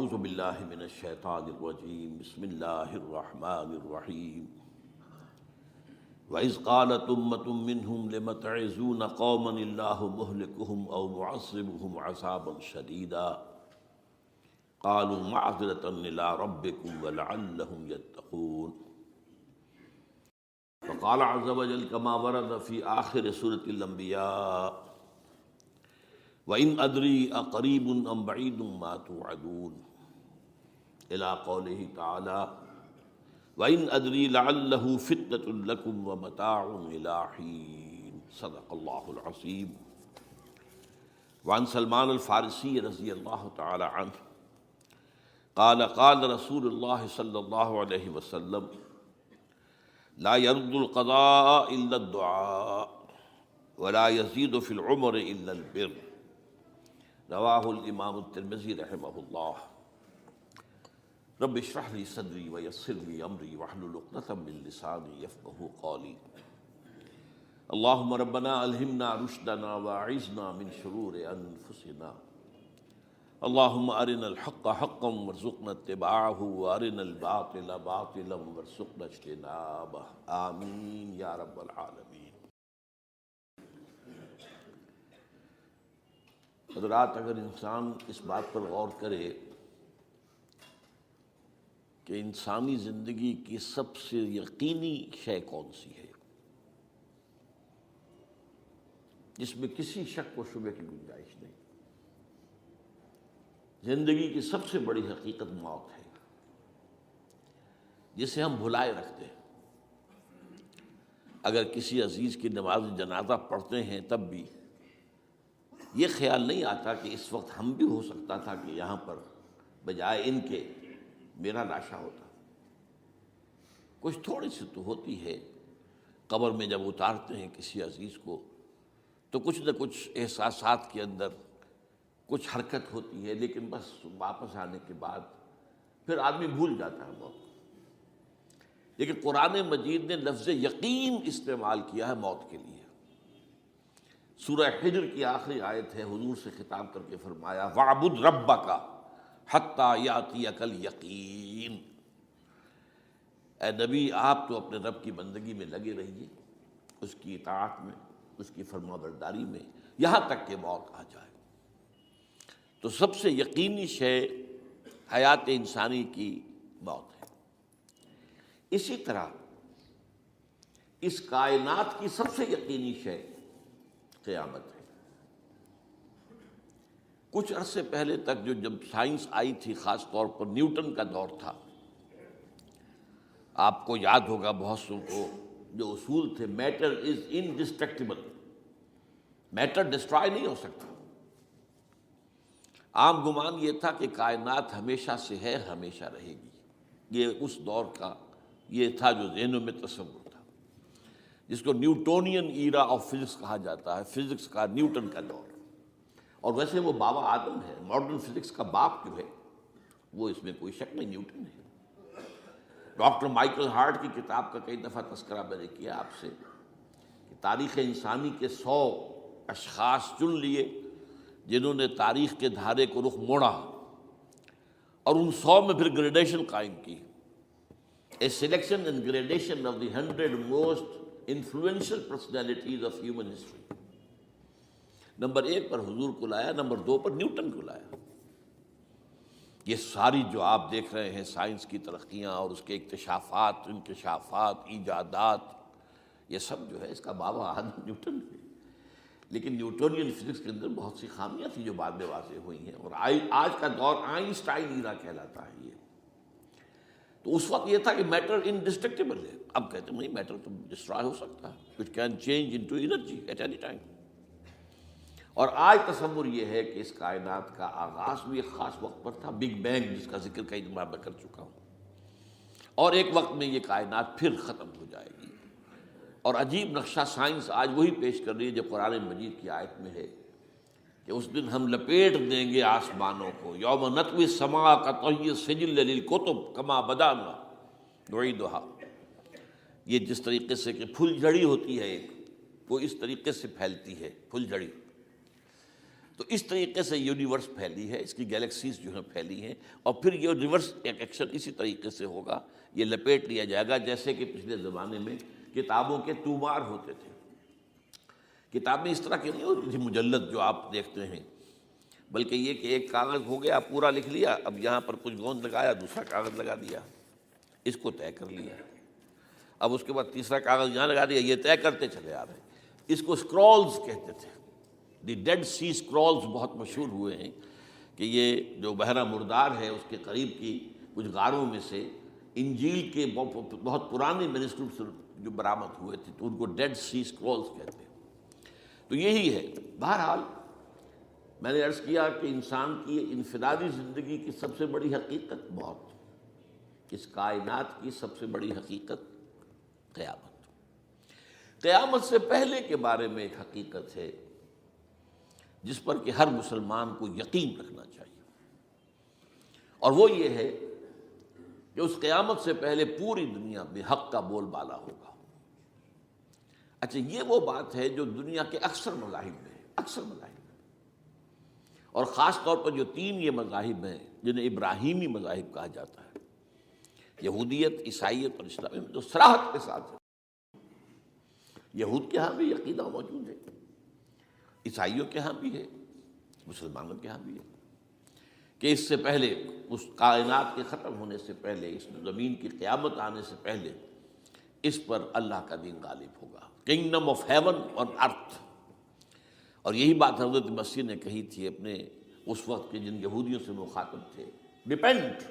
اعوذ باللہ من الشیطان الرجیم بسم اللہ الرحمن الرحیم وَإِذْ قَالَتْ أُمَّةٌ مِّنْهُمْ لِمَ تَعِظُونَ قَوْمًا اللَّهُ مُهْلِكُهُمْ أَوْ مُعَذِّبُهُمْ عَذَابًا شَدِيدًا قَالُوا مَعْذِرَةً إِلَىٰ رَبِّكُمْ وَلَعَلَّهُمْ يَتَّقُونَ فقال عز وجل كما ورد في آخر سورة الانبیاء وَإِنْ أَدْرِي أَقَرِيبٌ أَمْ بَعِيدٌ مَا تُوعَدُونَ إلى قوله تعالى وَإِنْ أَدْرِي لَعَلَّهُ فِتْنَةٌ لَكُمْ وَمَتَاعٌ إِلَىٰ حِينٍ صدق اللہ العظیم۔ وعن سلمان الفارسی رضی اللہ تعالی عنہ قال قال رسول اللہ صلی اللہ علیہ وسلم لا يرد القضاء إلا الدعاء ولا يزيد في العمر إلا البر رواہ الامام الترمذی رحمہ اللہ۔ رب اشرح لی صدری ویسر لی امری واحلل عقدۃ من لسانی یفقہوا قولی۔ اللہم ربنا الہمنا رشدنا واعذنا من شرور انفسنا۔ اللہم ارنا الحق حقا وارزقنا اتباعہ وارنا الباطل باطلا وارزقنا اجتنابہ، آمین یا رب العالمین۔ حضرات، اگر انسان اس بات پر غور کرے کہ انسانی زندگی کی سب سے یقینی شے کون سی ہے جس میں کسی شک و شبہ کی گنجائش نہیں، زندگی کی سب سے بڑی حقیقت موت ہے، جسے ہم بھلائے رکھتے ہیں۔ اگر کسی عزیز کی نماز جنازہ پڑھتے ہیں تب بھی یہ خیال نہیں آتا کہ اس وقت ہم بھی ہو سکتا تھا کہ یہاں پر بجائے ان کے میرا لاشا ہوتا۔ کچھ تھوڑی سی تو ہوتی ہے، قبر میں جب اتارتے ہیں کسی عزیز کو تو کچھ نہ کچھ احساسات کے اندر کچھ حرکت ہوتی ہے، لیکن بس واپس آنے کے بعد پھر آدمی بھول جاتا ہے موت۔ لیکن قرآن مجید نے لفظ یقین استعمال کیا ہے موت کے لیے۔ سورہ حجر کی آخری آیت ہے، حضور سے خطاب کر کے فرمایا وَاعْبُدْ رَبَّكَ حَتَّىٰ يَأْتِيَكَ الْيَقِينُ۔ اے نبی، آپ تو اپنے رب کی بندگی میں لگے رہیے، اس کی اطاعت میں، اس کی فرما برداری میں، یہاں تک کہ موت آ جائے۔ تو سب سے یقینی شے حیات انسانی کی موت ہے۔ اسی طرح اس کائنات کی سب سے یقینی شے قیامت ہے۔ کچھ عرصے پہلے تک جب سائنس آئی تھی، خاص طور پر نیوٹن کا دور تھا، آپ کو یاد ہوگا بہت سو کو جو اصول تھے، میٹر از انڈسٹرکٹیبل، میٹر ڈسٹرائے نہیں ہو سکتا۔ عام گمان یہ تھا کہ کائنات ہمیشہ سے ہے، ہمیشہ رہے گی۔ یہ اس دور کا یہ تھا جو ذہنوں میں تصور تھا، جس کو نیوٹونین ایرا آف فزکس کہا جاتا ہے، فزکس کا نیوٹن کا دور۔ اور ویسے وہ بابا آدم ہے، ماڈرن فزکس کا باپ جو ہے وہ اس میں کوئی شک نہیں، نیوٹن ہے۔ ڈاکٹر مائیکل ہارٹ کی کتاب کا کئی دفعہ تذکرہ میں نے کیا آپ سے کہ تاریخ انسانی کے 100 اشخاص چن لیے جنہوں نے تاریخ کے دھارے کو رخ موڑا، اور ان 100 میں پھر گریڈیشن قائم کی۔ A selection and gradation of the 100 most influential personalities of human history۔ Number 1 پر حضور کو لایا، نمبر 2 پر نیوٹن کو لایا۔ یہ ساری جو آپ دیکھ رہے ہیں سائنس کی ترقیاں اور اس کے اکتشافات، انکشافات، ایجادات، یہ سب جو ہے اس کا بابا آدم نیوٹن ہے۔ لیکن نیوٹونین فزکس کے اندر بہت سی خامیاں تھیں جو بعد میں واضح ہوئی ہیں، اور آج کا دور آئنسٹائن ایرا کہلاتا ہے۔ یہ تو اس وقت یہ تھا کہ میٹر انڈسٹرکٹیبل ہے، اب کہتے ہیں نہیں، میٹر تو ڈسٹرائے ہو سکتا ہے، it can change into energy at any time. اور آج تصور یہ ہے کہ اس کائنات کا آغاز بھی ایک خاص وقت پر تھا، بگ بینگ، جس کا ذکر کئی دفعہ میں کر چکا ہوں، اور ایک وقت میں یہ کائنات پھر ختم ہو جائے گی۔ اور عجیب نقشہ سائنس آج وہی پیش کر رہی ہے جو قرآن مجید کی آیت میں ہے کہ اس دن ہم لپیٹ دیں گے آسمانوں کو، یوم نطوی السماء کطی السجل للکتب کما بدانا نعیدھا۔ یہ جس طریقے سے کہ پھل جھڑی ہوتی ہے ایک، وہ اس طریقے سے پھیلتی ہے پھل جھڑی، تو اس طریقے سے یونیورس پھیلی ہے، اس کی گیلیکسیز جو ہیں پھیلی ہیں، اور پھر یہ ریورس ایکشن اسی طریقے سے ہوگا، یہ لپیٹ لیا جائے گا جیسے کہ پچھلے زمانے میں کتابوں کے تومار ہوتے تھے۔ کتابیں اس طرح کی نہیں ہوتی تھی مجلد جو آپ دیکھتے ہیں، بلکہ یہ کہ ایک کاغذ ہو گیا پورا لکھ لیا، اب یہاں پر کچھ گوند لگایا، دوسرا کاغذ لگا دیا، اس کو طے کر لیا، اب اس کے بعد تیسرا کاغذ یہاں لگا دیا، یہ طے کرتے چلے آ رہے ہیں۔ اس کو اسکرولز کہتے تھے، دی ڈیڈ سی اسکرولز بہت مشہور ہوئے ہیں کہ یہ جو بحیرہ مردار ہے اس کے قریب کی کچھ غاروں میں سے انجیل کے بہت پرانے مینuscripts جو برآمد ہوئے تھے تو ان کو ڈیڈ سی اسکرولز کہتے ہیں۔ تو یہی ہے۔ بہرحال میں نے عرض کیا کہ انسان کی انفرادی زندگی کی سب سے بڑی حقیقت موت، اس کائنات کی سب سے بڑی حقیقت قیامت۔ قیامت سے پہلے کے بارے میں ایک حقیقت ہے جس پر کہ ہر مسلمان کو یقین رکھنا چاہیے، اور وہ یہ ہے کہ اس قیامت سے پہلے پوری دنیا میں حق کا بول بالا ہوگا۔ اچھا، یہ وہ بات ہے جو دنیا کے اکثر مذاہب میں ہے، اکثر مذاہب میں، اور خاص طور پر جو تین یہ مذاہب ہیں جنہیں ابراہیمی مذاہب کہا جاتا ہے، یہودیت، عیسائیت اور اسلام، میں جو صراحت کے ساتھ ہے۔ یہود کے ہاں بھی عقیدہ موجود ہے، عیسائیوں کے ہاں بھی ہے، مسلمانوں کے ہاں بھی ہے کہ اس سے پہلے، اس کائنات کے ختم ہونے سے پہلے، اس زمین کی قیامت آنے سے پہلے اس پر اللہ کا دین غالب ہوگا، کنگڈم آف ہیون اور ارتھ۔ اور یہی بات حضرت مسیح نے کہی تھی اپنے اس وقت کے جن یہودیوں سے مخاطب تھے، ریپینٹ،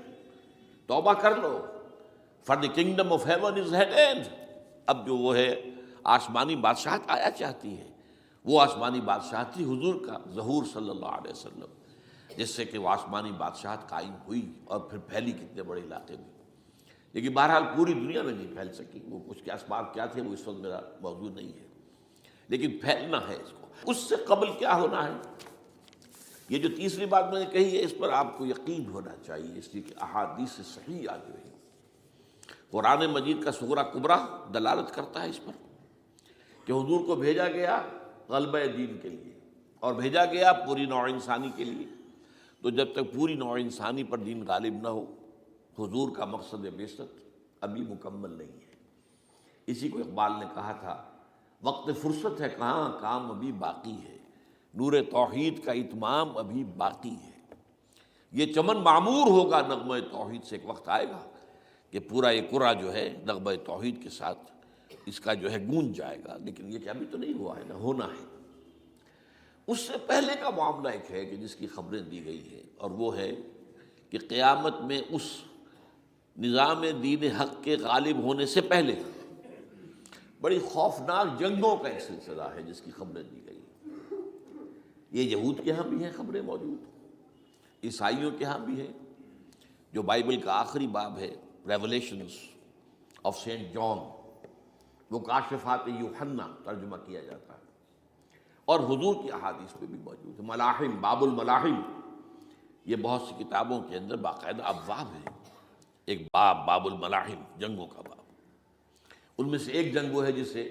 توبہ کر لو، for the kingdom of heaven is at hand. اب جو وہ ہے آسمانی بادشاہت آیا چاہتی ہے، وہ آسمانی بادشاہت تھی حضور کا ظہور صلی اللہ علیہ وسلم، جس سے کہ وہ آسمانی بادشاہت قائم ہوئی اور پھر پھیلی کتنے بڑے علاقے میں، لیکن بہرحال پوری دنیا میں نہیں پھیل سکی۔ وہ کچھ کے اسباب کیا تھے وہ اس وقت میرا موضوع نہیں ہے، لیکن پھیلنا ہے اس کو۔ اس سے قبل کیا ہونا ہے، یہ جو تیسری بات میں نے کہی ہے، اس پر آپ کو یقین ہونا چاہیے، اس لیے کہ احادیث صحیح آ گئی ہیں۔ قرآن مجید کا سورہ کبریٰ دلالت کرتا ہے اس پر کہ حضور کو بھیجا گیا غلبہ دین کے لیے، اور بھیجا گیا پوری نوع انسانی کے لیے۔ تو جب تک پوری نوع انسانی پر دین غالب نہ ہو، حضور کا مقصد بعثت ابھی مکمل نہیں ہے۔ اسی کو اقبال نے کہا تھا، وقت فرصت ہے کہاں، کام ابھی باقی ہے، نور توحید کا اتمام ابھی باقی ہے۔ یہ چمن معمور ہوگا نغمہ توحید سے، ایک وقت آئے گا کہ پورا یہ قرآن جو ہے نغمہ توحید کے ساتھ اس کا جو ہے گونج جائے گا، لیکن یہ کہ ابھی تو نہیں ہوا ہے، نہ ہونا ہے۔ اس سے پہلے کا معاملہ ایک ہے کہ جس کی خبریں دی گئی ہیں، اور وہ ہے کہ قیامت میں اس نظام دین حق کے غالب ہونے سے پہلے بڑی خوفناک جنگوں کا ایک سلسلہ ہے جس کی خبریں دی گئی ہیں۔ یہ یہود کے ہاں بھی ہیں خبریں موجود، عیسائیوں کے ہاں بھی ہیں، جو بائبل کا آخری باب ہے ریولیشنز آف سینٹ جان، وہ کاشفات یوحنا ترجمہ کیا جاتا ہے، اور حضور کی احادیث میں بھی موجود ہے۔ ملاحم، باب الملاحم، یہ بہت سی کتابوں کے اندر باقاعدہ ابواب ہیں، ایک باب، باب الملاحم، جنگوں کا باب۔ ان میں سے ایک جنگ وہ ہے جسے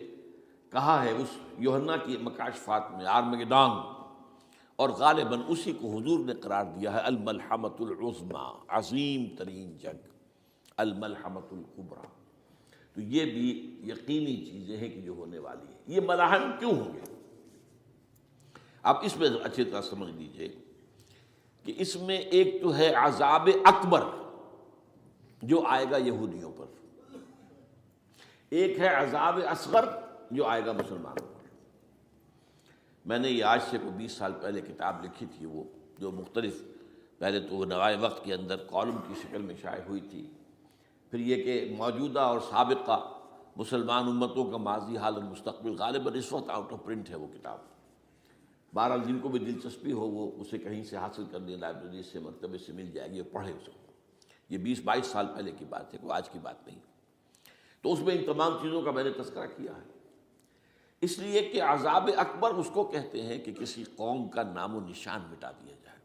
کہا ہے اس یوحنا کی مکاشفات میں آرمگدان، اور غالباً اسی کو حضور نے قرار دیا ہے الملحمۃ العظمیٰ، عظیم ترین جنگ، الملحمۃ الکبریٰ۔ تو یہ بھی یقینی چیزیں ہیں کہ جو ہونے والی ہیں۔ یہ ملاحم کیوں ہوں گے؟ آپ اس میں اچھی طرح سمجھ لیجئے کہ اس میں ایک تو ہے عذاب اکبر جو آئے گا یہودیوں پر، ایک ہے عذاب اصغر جو آئے گا مسلمانوں پر۔ میں نے یہ آج سے 20 سال پہلے کتاب لکھی تھی، وہ جو مختلف، پہلے تو وہ نوائے وقت کے اندر کالم کی شکل میں شائع ہوئی تھی، پھر یہ کہ موجودہ اور سابقہ مسلمان امتوں کا ماضی، حال اور مستقبل، غالباً اس وقت آؤٹ آف پرنٹ ہے وہ کتاب۔ بہرحال جن کو بھی دلچسپی ہو وہ اسے کہیں سے حاصل کر لیں، لائبریری سے، مکتبے سے مل جائے گی، اور پڑھے اس کو۔ یہ 20-22 سال پہلے کی بات ہے، کوئی آج کی بات نہیں۔ تو اس میں ان تمام چیزوں کا میں نے تذکرہ کیا ہے، اس لیے کہ عذاب اکبر اس کو کہتے ہیں کہ کسی قوم کا نام و نشان مٹا دیا جائے۔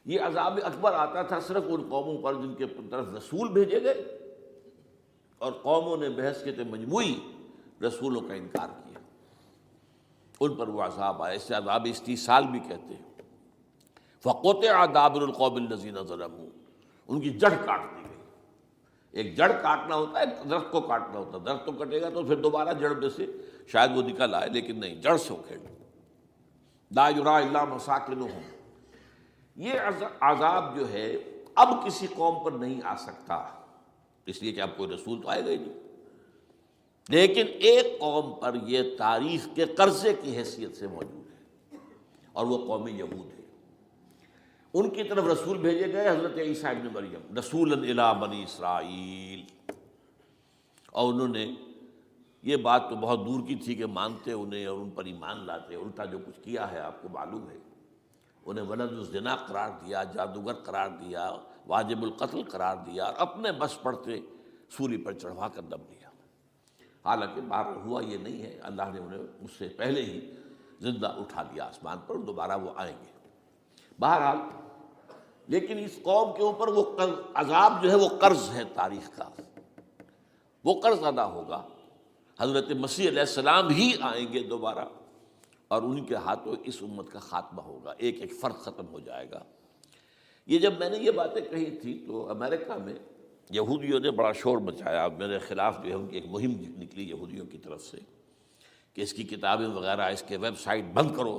یہ عذاب اکبر آتا تھا صرف ان قوموں پر جن کے طرف رسول بھیجے گئے اور قوموں نے بحث کے مجموعی رسولوں کا انکار کیا۔ ان پر وہ عذاب آئے، اسے عذاب استیصال بھی کہتے ہیں۔ فقطع دابر القوم الذین ظلموا، ان کی جڑ کاٹ دی گئی۔ ایک جڑ کاٹنا ہوتا ہے، درخت کو کاٹنا ہوتا ہے، درخت تو کٹے گا تو پھر دوبارہ جڑ میں سے شاید وہ نکل آئے، لیکن نہیں، جڑ سے اکھیڑ۔ لا یرا الا مساکنہم، یہ عذاب جو ہے اب کسی قوم پر نہیں آ سکتا، اس لیے کہ اب کوئی رسول تو آئے گا ہی نہیں، لیکن ایک قوم پر یہ تاریخ کے قرضے کی حیثیت سے موجود ہے، اور وہ قوم یہود ہے۔ ان کی طرف رسول بھیجے گئے حضرت عیسیٰ ابن مریم، رسولا الی بنی اسرائیل، اور انہوں نے یہ بات تو بہت دور کی تھی کہ مانتے انہیں اور ان پر ایمان لاتے، الٹا جو کچھ کیا ہے آپ کو معلوم ہے، انہیں ولد الزنا قرار دیا، جادوگر قرار دیا، واجب القتل قرار دیا، اور اپنے بس پڑتے سولی پر چڑھوا کر دم لیا۔ حالانکہ بات ہوا یہ نہیں ہے، اللہ نے انہیں اس سے پہلے ہی زندہ اٹھا لیا آسمان پر، دوبارہ وہ آئیں گے۔ بہرحال لیکن اس قوم کے اوپر وہ عذاب جو ہے وہ قرض ہے تاریخ کا، وہ قرض ادا ہوگا۔ حضرت مسیح علیہ السلام ہی آئیں گے دوبارہ، اور ان کے ہاتھوں اس امت کا خاتمہ ہوگا، ایک ایک فرد ختم ہو جائے گا۔ یہ جب میں نے یہ باتیں کہی تھی تو امریکہ میں یہودیوں نے بڑا شور مچایا، میرے خلاف جو ہے ان کی ایک مہم نکلی یہودیوں کی طرف سے کہ اس کی کتابیں وغیرہ، اس کے ویب سائٹ بند کرو،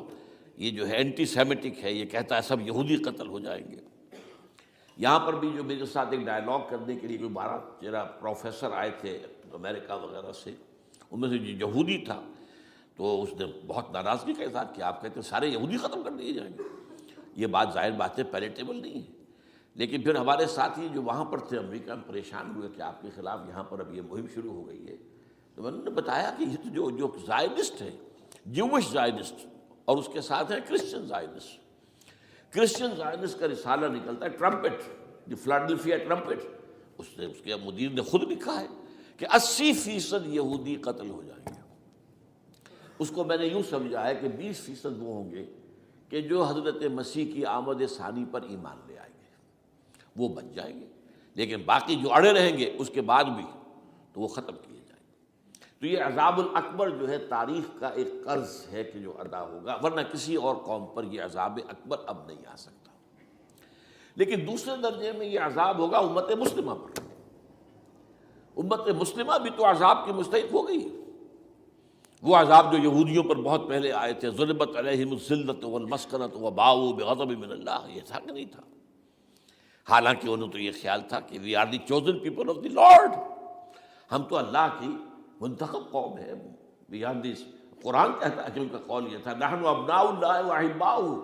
یہ جو ہے اینٹی سیمیٹک ہے، یہ کہتا ہے سب یہودی قتل ہو جائیں گے۔ یہاں پر بھی جو میرے ساتھ ایک ڈائلاگ کرنے کے لیے کوئی 12-13 پروفیسر آئے تھے امریکہ وغیرہ سے، ان میں سے جو یہودی تھا تو اس نے بہت ناراضگی کا اظہار کیا، آپ کہتے ہیں سارے یہودی ختم کر دیے جائیں گے، یہ بات ظاہر بات ہے پیلیٹیبل نہیں ہے۔ لیکن پھر ہمارے ساتھی جو وہاں پر تھے امریکہ میں پریشان ہوئے کہ آپ کے خلاف یہاں پر اب یہ مہم شروع ہو گئی ہے، تو میں نے بتایا کہ یہ تو جو زائنسٹ ہے، جوش زائنسٹ، اور اس کے ساتھ ہے کرسچن زائنسٹ۔ کرسچن زائنسٹ کا رسالہ نکلتا ہے ٹرمپٹ، دی فلاڈلفیا ٹرمپٹ، اس کے مدیر نے خود لکھا ہے کہ 80% یہودی قتل ہو جائیں گے۔ اس کو میں نے یوں سمجھا ہے کہ 20% وہ ہوں گے کہ جو حضرت مسیح کی آمد ثانی پر ایمان لے آئیں گے، وہ بچ جائیں گے، لیکن باقی جو اڑے رہیں گے اس کے بعد بھی تو وہ ختم کیے جائیں گے۔ تو یہ عذاب الاکبر جو ہے تاریخ کا ایک قرض ہے کہ جو ادا ہوگا، ورنہ کسی اور قوم پر یہ عذاب اکبر اب نہیں آ سکتا۔ لیکن دوسرے درجے میں یہ عذاب ہوگا امت مسلمہ پر۔ امت مسلمہ بھی تو عذاب کی مستحق ہو گئی۔ وہ عذاب جو یہودیوں پر بہت پہلے آئے تھے، ضربت علیہم الذلۃ والمسکنۃ وباؤوا بغضب من اللہ، یہ تھا کہ نہیں تھا؟ حالانکہ انہوں تو یہ خیال تھا کہ we are the chosen people of the Lord, ہم تو اللہ کی منتخب قوم ہے، وی آر دی، قرآن کہتا ہے کہ ان کا قول یہ تھا نحن ابناء اللہ واحباؤہ،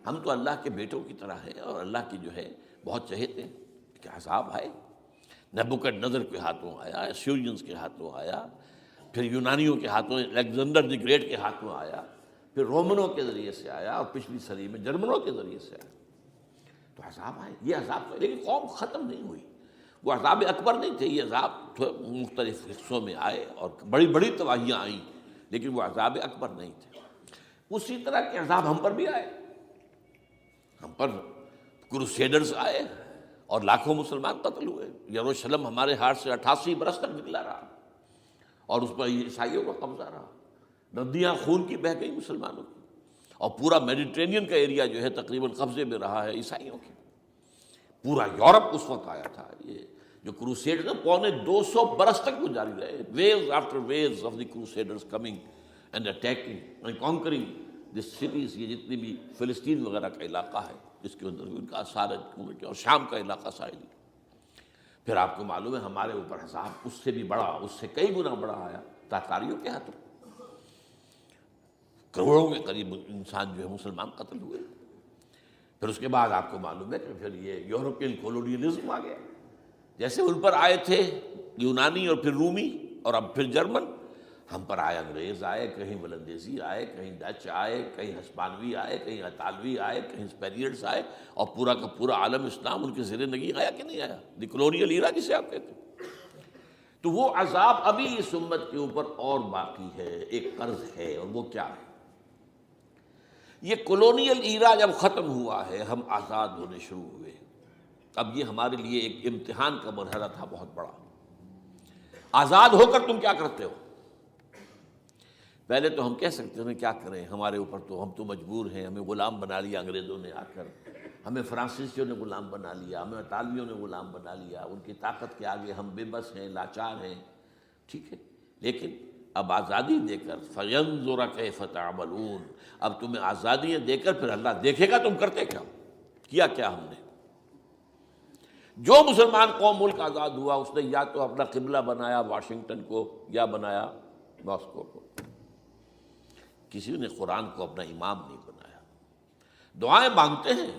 ہم تو اللہ کے بیٹوں کی طرح ہیں اور اللہ کی جو ہے بہت چہیتے ہیں۔ کہ عذاب آئے، نبوکڈنضر کے ہاتھوں آیا، اسیرینز کے ہاتھوں آیا، پھر یونانیوں کے ہاتھوں، الیگزینڈر دی گریٹ کے ہاتھوں آیا، پھر رومنوں کے ذریعے سے آیا، اور پچھلی صدی میں جرمنوں کے ذریعے سے آیا۔ تو عذاب آئے، یہ عذاب تو، لیکن قوم ختم نہیں ہوئی۔ وہ عذاب اکبر نہیں تھے، یہ عذاب مختلف حصوں میں آئے اور بڑی بڑی تباہیاں آئیں، لیکن وہ عذاب اکبر نہیں تھے۔ اسی طرح کے عذاب ہم پر بھی آئے، ہم پر کروسیڈرز آئے اور لاکھوں مسلمان قتل ہوئے۔ یروشلم ہمارے ہاتھ سے 88 برس تک نکلا رہا، اور اس پر عیسائیوں کا قبضہ رہا، ندیاں خون کی بہہ گئی مسلمانوں کی، اور پورا میڈیٹرینین کا ایریا جو ہے تقریباً قبضے میں رہا ہے عیسائیوں کی۔ پورا یورپ اس وقت آیا تھا۔ یہ جو کروسیڈ تھے 250 برس تک وہ جاری رہے، waves after waves of the crusaders coming and attacking and conquering the cities. یہ جتنی بھی فلسطین وغیرہ کا علاقہ ہے جس کے اندر ان کا اثار ہے، اور شام کا علاقہ ساحلی۔ پھر آپ کو معلوم ہے ہمارے اوپر عذاب اس سے بھی بڑا، اس سے کئی گنا بڑا آیا تاتاریوں کے ہاتھوں، کروڑوں کے قریب انسان جو ہے مسلمان قتل ہوئے۔ پھر اس کے بعد آپ کو معلوم ہے کہ پھر یہ یورپین کولونیلزم آ گیا، جیسے ان پر آئے تھے یونانی اور پھر رومی اور اب پھر جرمن، ہم پر آئے انگریز آئے، کہیں ولندیزی آئے، کہیں ڈچ آئے، کہیں ہسپانوی آئے، کہیں اطالوی آئے، کہیں اسپینیئرز آئے، اور پورا کا پورا عالم اسلام ان کے زیر نگین آیا کہ نہیں آیا؟ دی کلونیل ایرا جسے آپ کہتے ہیں۔ تو وہ عذاب ابھی اس امت کے اوپر اور باقی ہے، ایک قرض ہے، اور وہ کیا ہے؟ یہ کلونیل ایرا جب ختم ہوا ہے، ہم آزاد ہونے شروع ہوئے، اب یہ ہمارے لیے ایک امتحان کا مرحلہ تھا بہت بڑا۔ آزاد ہو کر تم کیا کرتے ہو؟ پہلے تو ہم کہہ سکتے ہیں کیا کریں، ہمارے اوپر تو ہم تو مجبور ہیں، ہمیں غلام بنا لیا انگریزوں نے آ کر، ہمیں فرانسیسیوں نے غلام بنا لیا، ہمیں اطالویوں نے غلام بنا لیا، ان کی طاقت کے آگے ہم بے بس ہیں، لاچار ہیں. ٹھیک ہے، لیکن اب آزادی دے کر فَيَنظُرَ كَيْفَ تَعْمَلُونَ، اب تمہیں آزادیاں دے کر پھر اللہ دیکھے گا تم کرتے کیا کیا ہم نے. جو مسلمان قوم ملک آزاد ہوا اس نے یا تو اپنا قبلہ بنایا واشنگٹن کو یا بنایا ماسکو کو. کسی نے قرآن کو اپنا امام نہیں بنایا. دعائیں مانگتے ہیں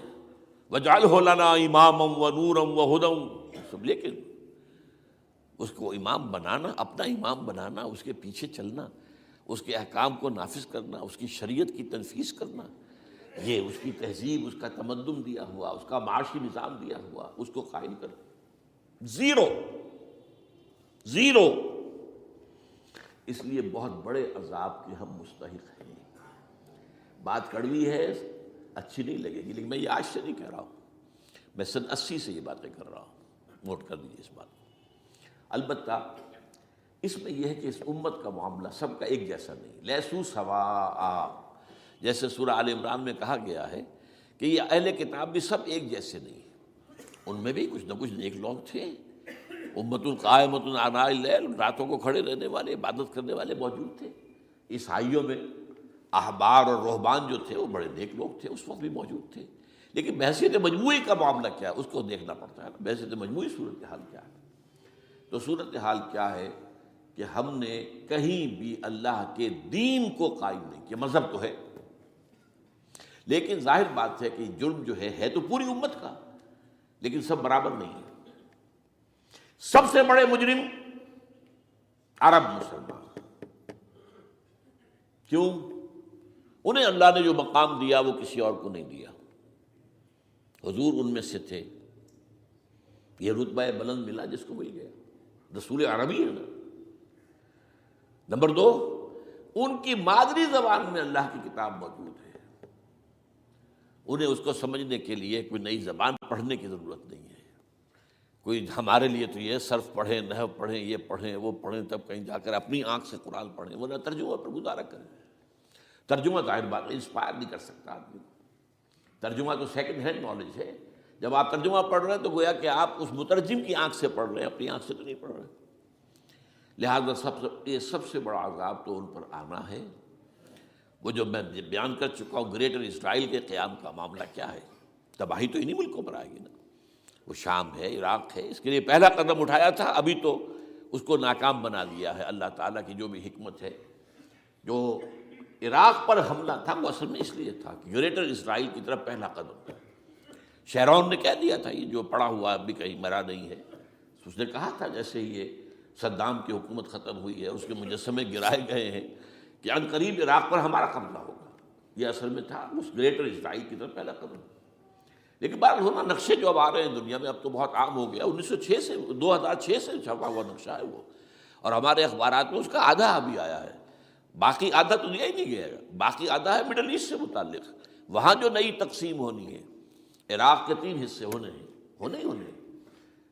وَاجْعَلْهُ لَنَا إِمَامًا وَنُورًا وَهُدًى، لیکن اس کو امام بنانا، اپنا امام بنانا، اس کے پیچھے چلنا، اس کے احکام کو نافذ کرنا، اس کی شریعت کی تنفیذ کرنا، یہ اس کی تہذیب، اس کا تمدن دیا ہوا، اس کا معاشی نظام دیا ہوا، اس کو قائم کرنا، زیرو. اس لیے بہت بڑے عذاب کے ہم مستحق ہیں. بات کڑوی ہے، اچھی نہیں لگے گی، لیکن میں یہ آج سے نہیں کہہ رہا ہوں، میں سن 80 سے یہ باتیں کر رہا ہوں. نوٹ کر دیجیے اس بات کو. البتہ اس میں یہ ہے کہ اس امت کا معاملہ سب کا ایک جیسا نہیں. لیسو سواء، جیسے سورہ آل عمران میں کہا گیا ہے کہ یہ اہل کتاب بھی سب ایک جیسے نہیں، ان میں بھی کچھ نہ کچھ نیک لوگ تھے. امت قائمۃ آناء اللیل، راتوں کو کھڑے رہنے والے، عبادت کرنے والے موجود تھے. عیسائیوں میں احبار اور رہبان جو تھے وہ بڑے نیک لوگ تھے، اس وقت بھی موجود تھے. لیکن بحیثیت مجموعی کا معاملہ کیا ہے اس کو دیکھنا پڑتا ہے نا، بحیثیت مجموعی صورتحال کیا ہے. تو صورتحال کیا ہے کہ ہم نے کہیں بھی اللہ کے دین کو قائم نہیں کیا. مذہب تو ہے، لیکن ظاہر بات ہے کہ جرم جو ہے تو پوری امت کا، لیکن سب برابر نہیں ہے. سب سے بڑے مجرم عرب مسلمان. کیوں؟ انہیں اللہ نے جو مقام دیا وہ کسی اور کو نہیں دیا. حضور ان میں سے تھے، یہ رتبہ بلند ملا جس کو مل گیا. رسول عربی ہے نا. نمبر 2، ان کی مادری زبان میں اللہ کی کتاب موجود ہے. انہیں اس کو سمجھنے کے لیے کوئی نئی زبان پڑھنے کی ضرورت نہیں ہے. کوئی ہمارے لیے تو یہ صرف پڑھیں، نحو پڑھیں، یہ پڑھیں، وہ پڑھیں، تب کہیں جا کر اپنی آنکھ سے قرآن پڑھیں، ورنہ ترجمہ پر گزارا کریں. ترجمہ ظاہر بات ہے انسپائر نہیں کر سکتا آدمی. ترجمہ تو سیکنڈ ہینڈ نالج ہے. جب آپ ترجمہ پڑھ رہے ہیں تو گویا کہ آپ اس مترجم کی آنکھ سے پڑھ رہے ہیں، اپنی آنکھ سے تو نہیں پڑھ رہے. لہٰذا یہ سب سے بڑا عذاب تو ان پر آنا ہے. وہ جو میں بیان کر چکا ہوں گریٹر اسرائیل کے قیام کا معاملہ کیا ہے، تباہی تو انہی ملکوں پر آئے گی نا. وہ شام ہے، عراق ہے، اس کے لیے پہلا قدم اٹھایا تھا، ابھی تو اس کو ناکام بنا دیا ہے. اللہ تعالیٰ کی جو بھی حکمت ہے. جو عراق پر حملہ تھا وہ اصل میں اس لیے تھا کہ گریٹر اسرائیل کی طرف پہلا قدم تھا. شیرون نے کہہ دیا تھا، یہ جو پڑا ہوا ابھی کہیں مرا نہیں ہے، اس نے کہا تھا جیسے ہی یہ صدام کی حکومت ختم ہوئی ہے، اس کے مجسمے گرائے گئے ہیں کہ ان قریب عراق پر ہمارا قبضہ ہوگا. یہ اصل میں تھا اس گریٹر اسرائیل کی طرف پہلا قدم. لیکن بات ہونا نقشے جو اب آ رہے ہیں دنیا میں، اب تو بہت عام ہو گیا. 1906 سے 2006 سے چھپا ہوا نقشہ ہے وہ، اور ہمارے اخبارات میں اس کا آدھا ابھی آیا ہے. باقی آدھا تو دیا ہی نہیں گیا. باقی آدھا ہے مڈل ایسٹ سے متعلق. وہاں جو نئی تقسیم ہونی ہے، عراق کے 3 حصے ہونے ہیں.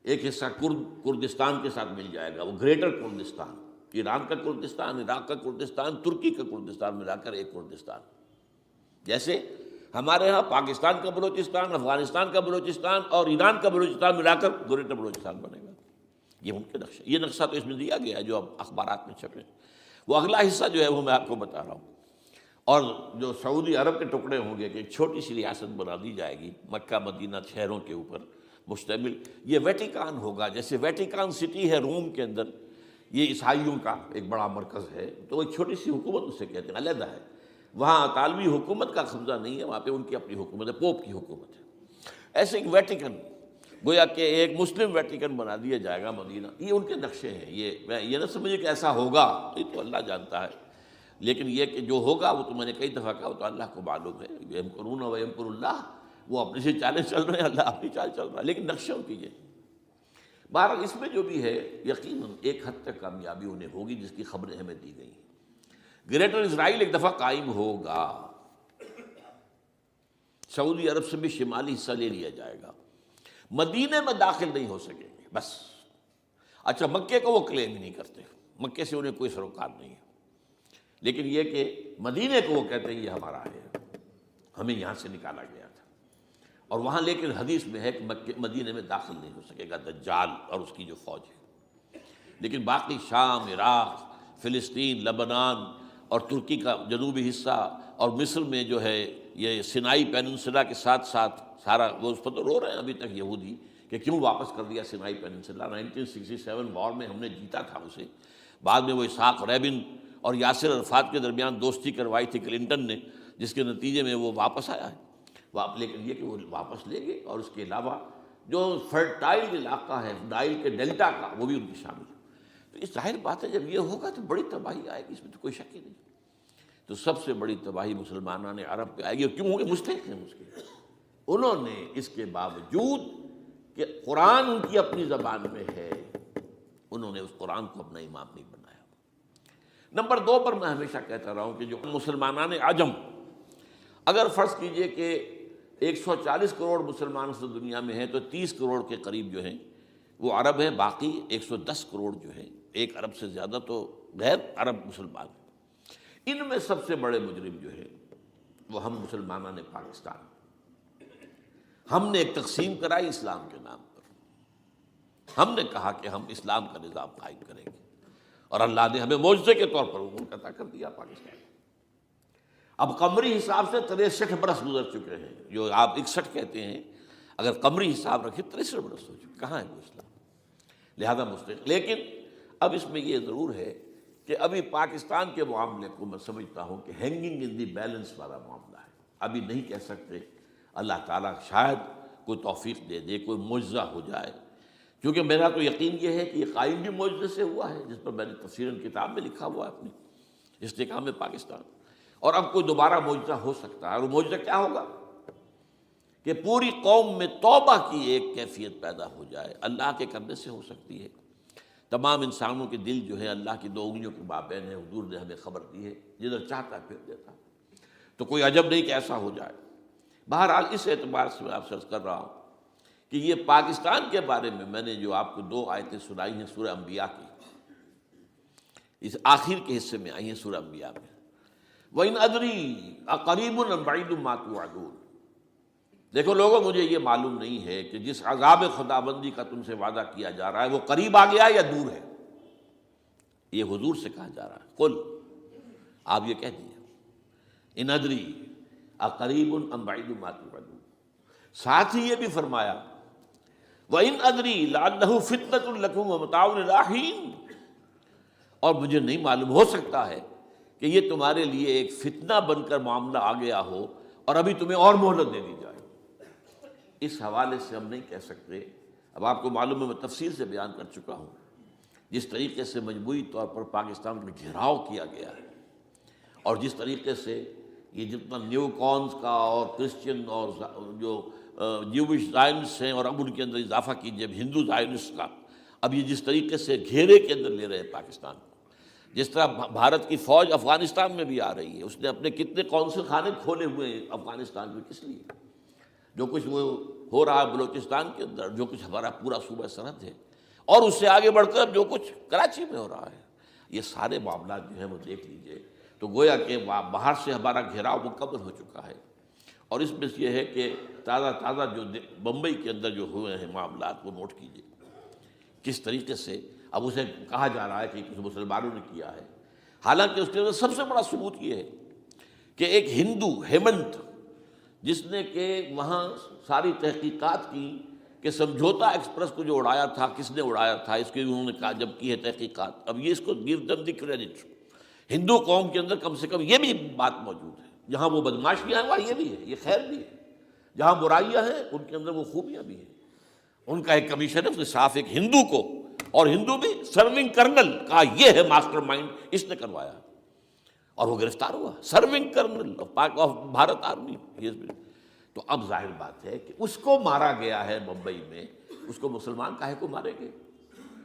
ایک حصہ کردستان کے ساتھ مل جائے گا، وہ گریٹر کردستان، ایران کا کردستان، عراق کا کردستان، ترکی کا کردستان ملا کر ایک کردستان. جیسے ہمارے ہاں پاکستان کا بلوچستان، افغانستان کا بلوچستان اور ایران کا بلوچستان ملا کر گریٹر بلوچستان بنے گا. یہ ان کے نقشہ، یہ نقشہ تو اس میں دیا گیا ہے جو اب اخبارات میں چھپے. وہ اگلا حصہ جو ہے وہ میں آپ کو بتا رہا ہوں. اور جو سعودی عرب کے ٹکڑے ہوں گے کہ ایک چھوٹی سی ریاست بنا دی جائے گی مکہ مدینہ شہروں کے اوپر مشتمل. یہ ویٹیکان ہوگا، جیسے ویٹیکان سٹی ہے روم کے اندر، یہ عیسائیوں کا ایک بڑا مرکز ہے. تو وہ ایک چھوٹی سی حکومت اسے کہتے ہیں، علیحدہ ہے. وہاں اطالوی حکومت کا قبضہ نہیں ہے، وہاں پہ ان کی اپنی حکومت ہے، پوپ کی حکومت ہے. ایسے ایک ویٹیکن، گویا کہ ایک مسلم ویٹیکن بنا دیا جائے گا مدینہ. یہ ان کے نقشے ہیں. یہ نہ سمجھے کہ ایسا ہوگا، یہ تو اللہ جانتا ہے. لیکن یہ کہ جو ہوگا وہ تو میں نے کئی دفعہ کہا، وہ تو اللہ کو معلوم ہے. یمکرون و یمکر اللہ، وہ اپنی سی چالیں چل رہے ہیں، اللہ اپنی چال چل رہا ہے. لیکن نقشوں کی یہ بہرحال اس میں جو بھی ہے یقیناً ایک حد تک کامیابی انہیں ہوگی جس کی خبریں ہمیں دی گئی ہیں. گریٹر اسرائیل ایک دفعہ قائم ہوگا، سعودی عرب سے بھی شمالی حصہ لے لیا جائے گا. مدینے میں داخل نہیں ہو سکیں گے بس. اچھا، مکے کو وہ کلیم ہی نہیں کرتے، مکے سے انہیں کوئی سروکار نہیں ہے. لیکن یہ کہ مدینے کو وہ کہتے ہیں یہ ہمارا ہے، ہمیں یہاں سے نکالا گیا تھا، اور وہاں لیکن حدیث میں ہے کہ مدینے میں داخل نہیں ہو سکے گا دجال اور اس کی جو فوج ہے، لیکن باقی شام، عراق، فلسطین، لبنان اور ترکی کا جنوبی حصہ اور مصر میں جو ہے یہ سینائی پیننسلا کے ساتھ ساتھ سارا، وہ اس پر تو رو رہے ہیں ابھی تک یہودی کہ کیوں واپس کر دیا سینائی پیننسلا، 1967 وار میں ہم نے جیتا تھا اسے، بعد میں وہ اسحاق ریبن اور یاسر عرفات کے درمیان دوستی کروائی تھی کلنٹن نے، جس کے نتیجے میں وہ واپس آیا ہے، لیکن یہ کہ وہ واپس لے گئے، اور اس کے علاوہ جو فرٹائل علاقہ ہے نائل کے ڈیلٹا کا وہ بھی ان کی شامل ہے۔ تو اس ظاہر بات ہے جب یہ ہوگا تو بڑی تباہی آئے گی، اس میں تو کوئی شک ہی نہیں۔ تو سب سے بڑی تباہی مسلمانان عرب پہ آئے گی، اور کیوں ہوگی؟ مستحق ہیں اس کے، انہوں نے اس کے باوجود کہ قرآن ان کی اپنی زبان میں ہے، انہوں نے اس قرآن کو اپنا امام نہیں بنایا۔ نمبر 2 پر میں ہمیشہ کہتا رہا ہوں کہ جو مسلمانان عجم، اگر فرض کیجئے کہ 140 کروڑ مسلمان اس دنیا میں ہیں تو 30 کروڑ کے قریب جو ہیں وہ عرب ہیں، باقی 110 کروڑ جو ہیں، 1 ارب سے زیادہ تو غیر عرب مسلمان ہیں۔ ان میں سب سے بڑے مجرم جو ہے وہ ہم مسلمانوں نے پاکستان، ہم نے ایک تقسیم کرائی اسلام کے نام پر، ہم نے کہا کہ ہم اسلام کا نظام قائم کریں گے، اور اللہ نے ہمیں معجزے کے طور پر ملک عطا کر دیا پاکستان۔ اب قمری حساب سے 63 برس گزر چکے ہیں، جو آپ 61 کہتے ہیں، اگر قمری حساب رکھیں 63 برس ہو چکے، کہاں ہے وہ اسلام؟ لہذا مستحق۔ لیکن اب اس میں یہ ضرور ہے کہ ابھی پاکستان کے معاملے کو میں سمجھتا ہوں کہ ہینگنگ ان دی بیلنس والا معاملہ ہے، ابھی نہیں کہہ سکتے، اللہ تعالیٰ شاید کوئی توفیق دے دے، کوئی معجزہ ہو جائے، کیونکہ میرا تو یقین یہ ہے کہ یہ قائم بھی معجزے سے ہوا ہے، جس پر میں نے تفسیراً کتاب میں لکھا ہوا ہے اپنی استحکام پاکستان، اور اب کوئی دوبارہ معجزہ ہو سکتا ہے، اور وہ معجزہ کیا ہوگا کہ پوری قوم میں توبہ کی ایک کیفیت پیدا ہو جائے، اللہ کے کرنے سے ہو سکتی ہے۔ تمام انسانوں کے دل جو ہے اللہ کی 2 انگلیوں کے مابین ہے، حضور نے ہمیں خبر دی ہے، جدھر چاہتا ہے پھر دیتا، تو کوئی عجب نہیں کہ ایسا ہو جائے۔ بہرحال اس اعتبار سے میں آپ سے عرض کر رہا ہوں کہ یہ پاکستان کے بارے میں نے جو آپ کو 2 آیتیں سنائی ہیں سورہ انبیاء کی، اس آخر کے حصے میں آئی ہیں سورہ انبیاء میں، وَإِنْ أَدْرِي أَقَرِيبٌ أَمْ بَعِيدٌ مَا تُوعَدُونَ۔ دیکھو لوگوں، مجھے یہ معلوم نہیں ہے کہ جس عذاب خداوندی کا تم سے وعدہ کیا جا رہا ہے وہ قریب آ گیا یا دور ہے۔ یہ حضور سے کہا جا رہا ہے، قل، آپ یہ کہہ دیجیے، ان ادری اقریب ام بعید ما توعدون۔ ساتھ ہی یہ بھی فرمایا وَإِنْ أَدْرِي لَعَلَّهُ فِتْنَةٌ لَكُمْ وَمَتَاعٌ إِلَىٰ حِينٍ، اور مجھے نہیں معلوم، ہو سکتا ہے کہ یہ تمہارے لیے ایک فتنہ بن کر معاملہ آ گیا ہو اور ابھی تمہیں اور مہلت دے دی جائے۔ اس حوالے سے ہم نہیں کہہ سکتے، اب آپ کو معلوم ہے میں تفصیل سے بیان کر چکا ہوں، جس طریقے سے مجموعی طور پر پاکستان میں گھیراؤ کیا گیا ہے، اور جس طریقے سے یہ جتنا نیو کونز کا اور کرسچن اور جو جیوش زائنسٹ ہیں، اور اب ان کے اندر اضافہ کیجیے ہندو زائنسٹ کا، اب یہ جس طریقے سے گھیرے کے اندر لے رہے ہیں پاکستان کو، جس طرح بھارت کی فوج افغانستان میں بھی آ رہی ہے، اس نے اپنے کتنے قونصل خانے کھولے ہوئے ہیں افغانستان میں، کس لیے؟ جو کچھ وہ ہو رہا ہے بلوچستان کے اندر، جو کچھ ہمارا پورا صوبہ سرحد ہے، اور اس سے آگے بڑھ کر جو کچھ کراچی میں ہو رہا ہے، یہ سارے معاملات جو ہیں وہ دیکھ لیجئے تو گویا کہ باہر سے ہمارا گھیراؤ مکمل ہو چکا ہے، اور اس میں یہ ہے کہ تازہ جو بمبئی کے اندر جو ہوئے ہیں معاملات وہ نوٹ کیجئے، کس طریقے سے اب اسے کہا جا رہا ہے کہ کچھ مسلمانوں نے کیا ہے، حالانکہ اس کے اندر سب سے بڑا ثبوت یہ ہے کہ ایک ہندو ہیمنت، جس نے کہ وہاں ساری تحقیقات کی کہ سمجھوتا ایکسپریس کو جو اڑایا تھا کس نے اڑایا تھا، اس کی انہوں نے کہا جب کی ہے تحقیقات، اب یہ اس کو گیو دم دی کریڈٹ، ہندو قوم کے اندر کم سے کم یہ بھی بات موجود ہے، جہاں وہ بدماشیاں ہیں وہاں یہ بھی ہے، یہ خیر بھی ہے، جہاں برائیاں ہیں ان کے اندر وہ خوبیاں بھی ہیں۔ ان کا ایک کمیشن ہے، اس نے صاف ایک ہندو کو، اور ہندو بھی سرونگ کرنل کہا یہ ہے ماسٹر مائنڈ، اس نے کروایا، اور وہ گرفتار ہوا، serving kernel of Bharat army. تو اب ظاہر بات ہے کہ اس کو مارا گیا ہے ممبئی میں، اس کو مسلمان کاہے کو مارے گئے؟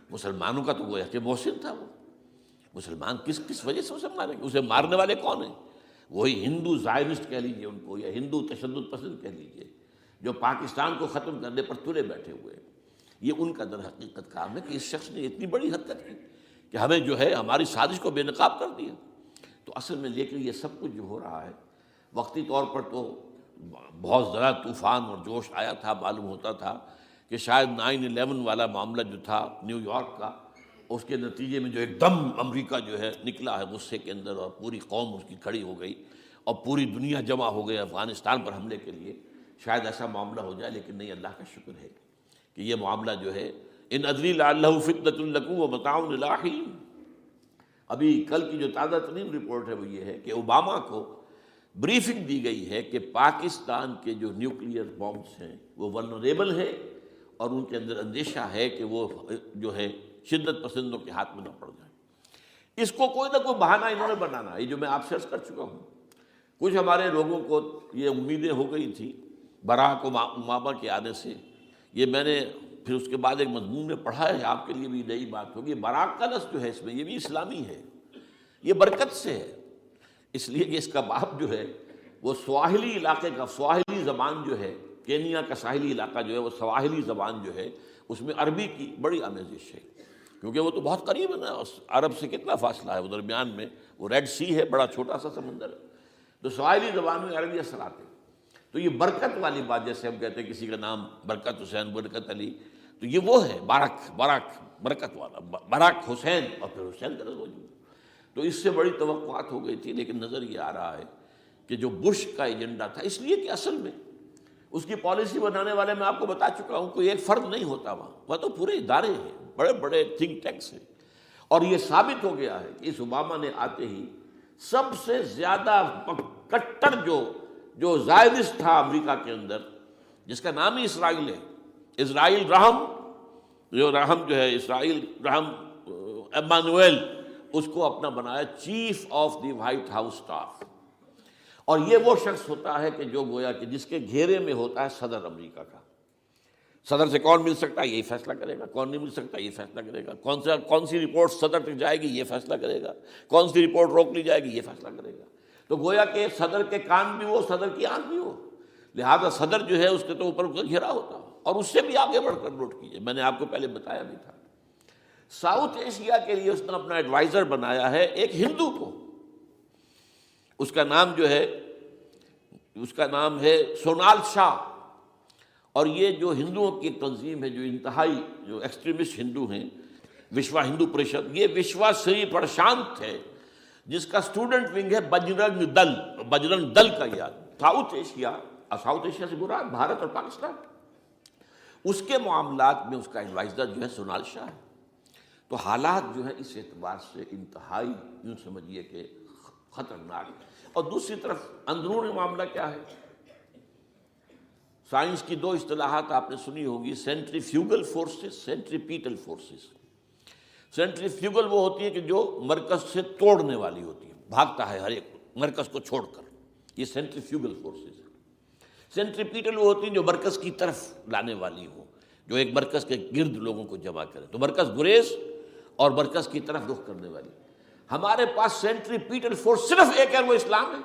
مسلمانوں کا تو وہ کہ محسن تھا، وہ مسلمان کس وجہ سے اسے مارے گئے؟ اسے مارنے والے کون ہیں؟ وہی ہندو زائنسٹ کہہ لیجیے ان کو، یا ہندو تشدد پسند کہہ لیجیے، جو پاکستان کو ختم کرنے پر تلے بیٹھے ہوئے۔ یہ ان کا در حقیقت کام ہے کہ اس شخص نے اتنی بڑی حرکت کی کہ ہمیں جو ہے ہماری سازش کو بے نقاب کر دیا۔ تو اصل میں لیکن یہ سب کچھ جو ہو رہا ہے وقتی طور پر تو بہت زیادہ طوفان اور جوش آیا تھا، معلوم ہوتا تھا کہ شاید 9/11 والا معاملہ جو تھا نیو یارک کا، اس کے نتیجے میں جو ایک دم امریکہ جو ہے نکلا ہے غصے کے اندر، اور پوری قوم اس کی کھڑی ہو گئی اور پوری دنیا جمع ہو گئی افغانستان پر حملے کے لیے، شاید ایسا معاملہ ہو جائے. لیکن نہیں، اللہ کا شکر ہے کہ یہ معاملہ جو ہے ان ادری لعلہ فتنۃ لکم ومتاع الی حین. ابھی کل کی جو تازہ ترین رپورٹ ہے وہ یہ ہے کہ اوباما کو بریفنگ دی گئی ہے کہ پاکستان کے جو نیوکلیئر بامز ہیں وہ ولنریبل ہے، اور ان کے اندر اندیشہ ہے کہ وہ جو ہے شدت پسندوں کے ہاتھ میں نہ پڑ جائیں. اس کو کوئی نہ کوئی بہانہ انہوں نے بنانا ہے. یہ جو میں آپ سے عرض کر چکا ہوں، کچھ ہمارے لوگوں کو یہ امیدیں ہو گئی تھی براک اوباما کے آنے سے. یہ میں نے پھر اس کے بعد ایک مضمون میں پڑھا ہے، آپ کے لیے بھی نئی بات ہوگی. براک کا لفظ جو ہے اس میں یہ بھی اسلامی ہے، یہ برکت سے ہے، اس لیے کہ اس کا باپ جو ہے وہ سواحلی علاقے کا، سواحلی زبان جو ہے کینیا کا ساحلی علاقہ جو ہے وہ سواحلی زبان جو ہے اس میں عربی کی بڑی آمیزش ہے، کیونکہ وہ تو بہت قریب ہے نا، عرب سے کتنا فاصلہ ہے، وہ درمیان میں وہ ریڈ سی ہے، بڑا چھوٹا سا سمندر ہے. تو سواحلی زبان میں عربی اثرات ہیں. تو یہ برکت والی بات، جیسے ہم کہتے ہیں کسی کا نام برکت حسین، برکت علی، تو یہ وہ ہے باراک برکت والا، باراک حسین، اور پھر حسین کا موجود. تو اس سے بڑی توقعات ہو گئی تھی. لیکن نظر یہ آ رہا ہے کہ جو بش کا ایجنڈا تھا، اس لیے کہ اصل میں اس کی پالیسی بنانے والے میں آپ کو بتا چکا ہوں کوئی ایک فرد نہیں ہوتا وہاں تو پورے ادارے ہیں، بڑے بڑے تھنک ٹینکس ہیں. اور یہ ثابت ہو گیا ہے کہ اس اوباما نے آتے ہی سب سے زیادہ کٹر جو زائدست تھا امریکہ کے اندر، جس کا نام ہی اسرائیل ہے، اسرائیل رحم، جو ہے اسرائیل رحم ایمانویل، اس کو اپنا بنایا chief of the white house staff. اور یہ وہ شخص ہوتا ہے کہ جو گویا کہ جس کے گھیرے میں ہوتا ہے صدر امریکہ کا. صدر سے کون مل سکتا ہے، یہی فیصلہ کرے گا. کون نہیں مل سکتا، یہ فیصلہ کرے گا. کون سی رپورٹ صدر تک جائے گی، یہ فیصلہ کرے گا. کون سی رپورٹ روک لی جائے گی، یہ فیصلہ کرے گا. تو گویا کہ صدر کے کان بھی ہو، صدر کی آنکھ بھی ہو. لہذا صدر جو ہے اس کے تو اوپر گھیرا ہوتا. اور اس سے بھی آگے بڑھ کر نوٹ کیجیے، میں نے آپ کو پہلے بتایا بھی تھا، ساؤتھ ایشیا کے لیے اس نے اپنا ایڈوائزر بنایا ہے ایک ہندو کو. اس کا نام ہے سونال شاہ. اور یہ جو ہندوؤں کی تنظیم ہے، جو انتہائی جو ایکسٹریمسٹ ہندو ہیں، وشوا ہندو پریشد، یہ وشوا سری پرشانت ہے، جس کا اسٹوڈنٹ ونگ ہے بجرنگ دل کا. یاد ساؤتھ ایشیا سے مراد بھارت اور پاکستان، اس کے معاملات میں اس کا ایڈوائزر جو ہے سونال شاہ ہے. تو حالات جو ہے اس اعتبار سے انتہائی یوں سمجھیے کہ خطرناک. اور دوسری طرف اندرون معاملہ کیا ہے؟ سائنس کی دو اصطلاحات آپ نے سنی ہوگی، centrifugal forces, centripetal forces. Centrifugal وہ ہوتی ہے کہ جو مرکز سے توڑنے والی ہوتی ہے، بھاگتا ہے ہر ایک مرکز کو چھوڑ کر، یہ سینٹریفیوگل فورسز. سینٹریپیٹل وہ ہوتی ہیں جو مرکز کی طرف لانے والی ہوں، جو ایک مرکز کے گرد لوگوں کو جمع کرے. تو مرکز گریز اور مرکز کی طرف رخ کرنے والی. ہمارے پاس سینٹریپیٹل فورس صرف ایک ہے، وہ اسلام ہے،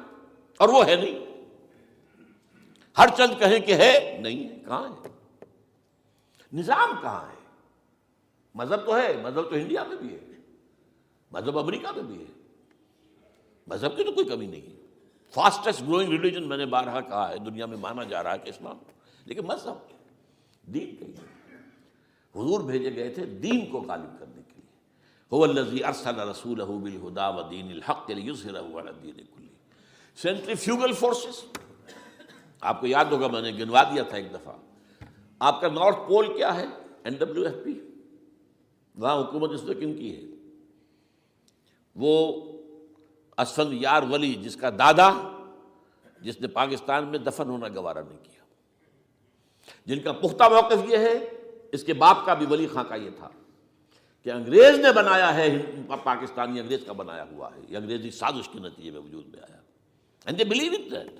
اور وہ ہے نہیں. ہر چند کہیں کہ ہے، نہیں ہے. کہاں ہے نظام؟ کہاں ہے؟ مذہب تو ہے، مذہب تو انڈیا میں بھی ہے، مذہب امریکہ میں بھی ہے، مذہب کی تو کوئی کمی نہیں ہے. فاسٹسٹ گروئنگ ریلیجن میں نے بارہا کہا ہے دنیا میں مانا جا رہا ہے کہ اسلام. لیکن مذہب دین کہیں نہیں. حضور بھیجے گئے تھے دین کو غالب کرنے کے لیے. هو الذی ارسل رسولہ بالہدی ودین الحق لیظہرہ علی الدین کلہ. سینٹریفیوگل فورسز آپ کو یاد ہوگا میں نے گنوا دیا تھا ایک دفعہ. آپ کا نارتھ پول کیا ہے؟ NWFP. وہاں حکومت اس نے کن کی ہے؟ وہ اسفند یار ولی، جس کا دادا، جس نے پاکستان میں دفن ہونا گوارا نہیں کیا، جن کا پختہ موقف یہ ہے، اس کے باپ کا بھی ولی خاں کا یہ تھا کہ انگریز نے بنایا ہے پاکستان، یہ انگریز کا بنایا ہوا ہے، یہ انگریزی سازش کے نتیجے میں وجود میں آیا. And they believe in that.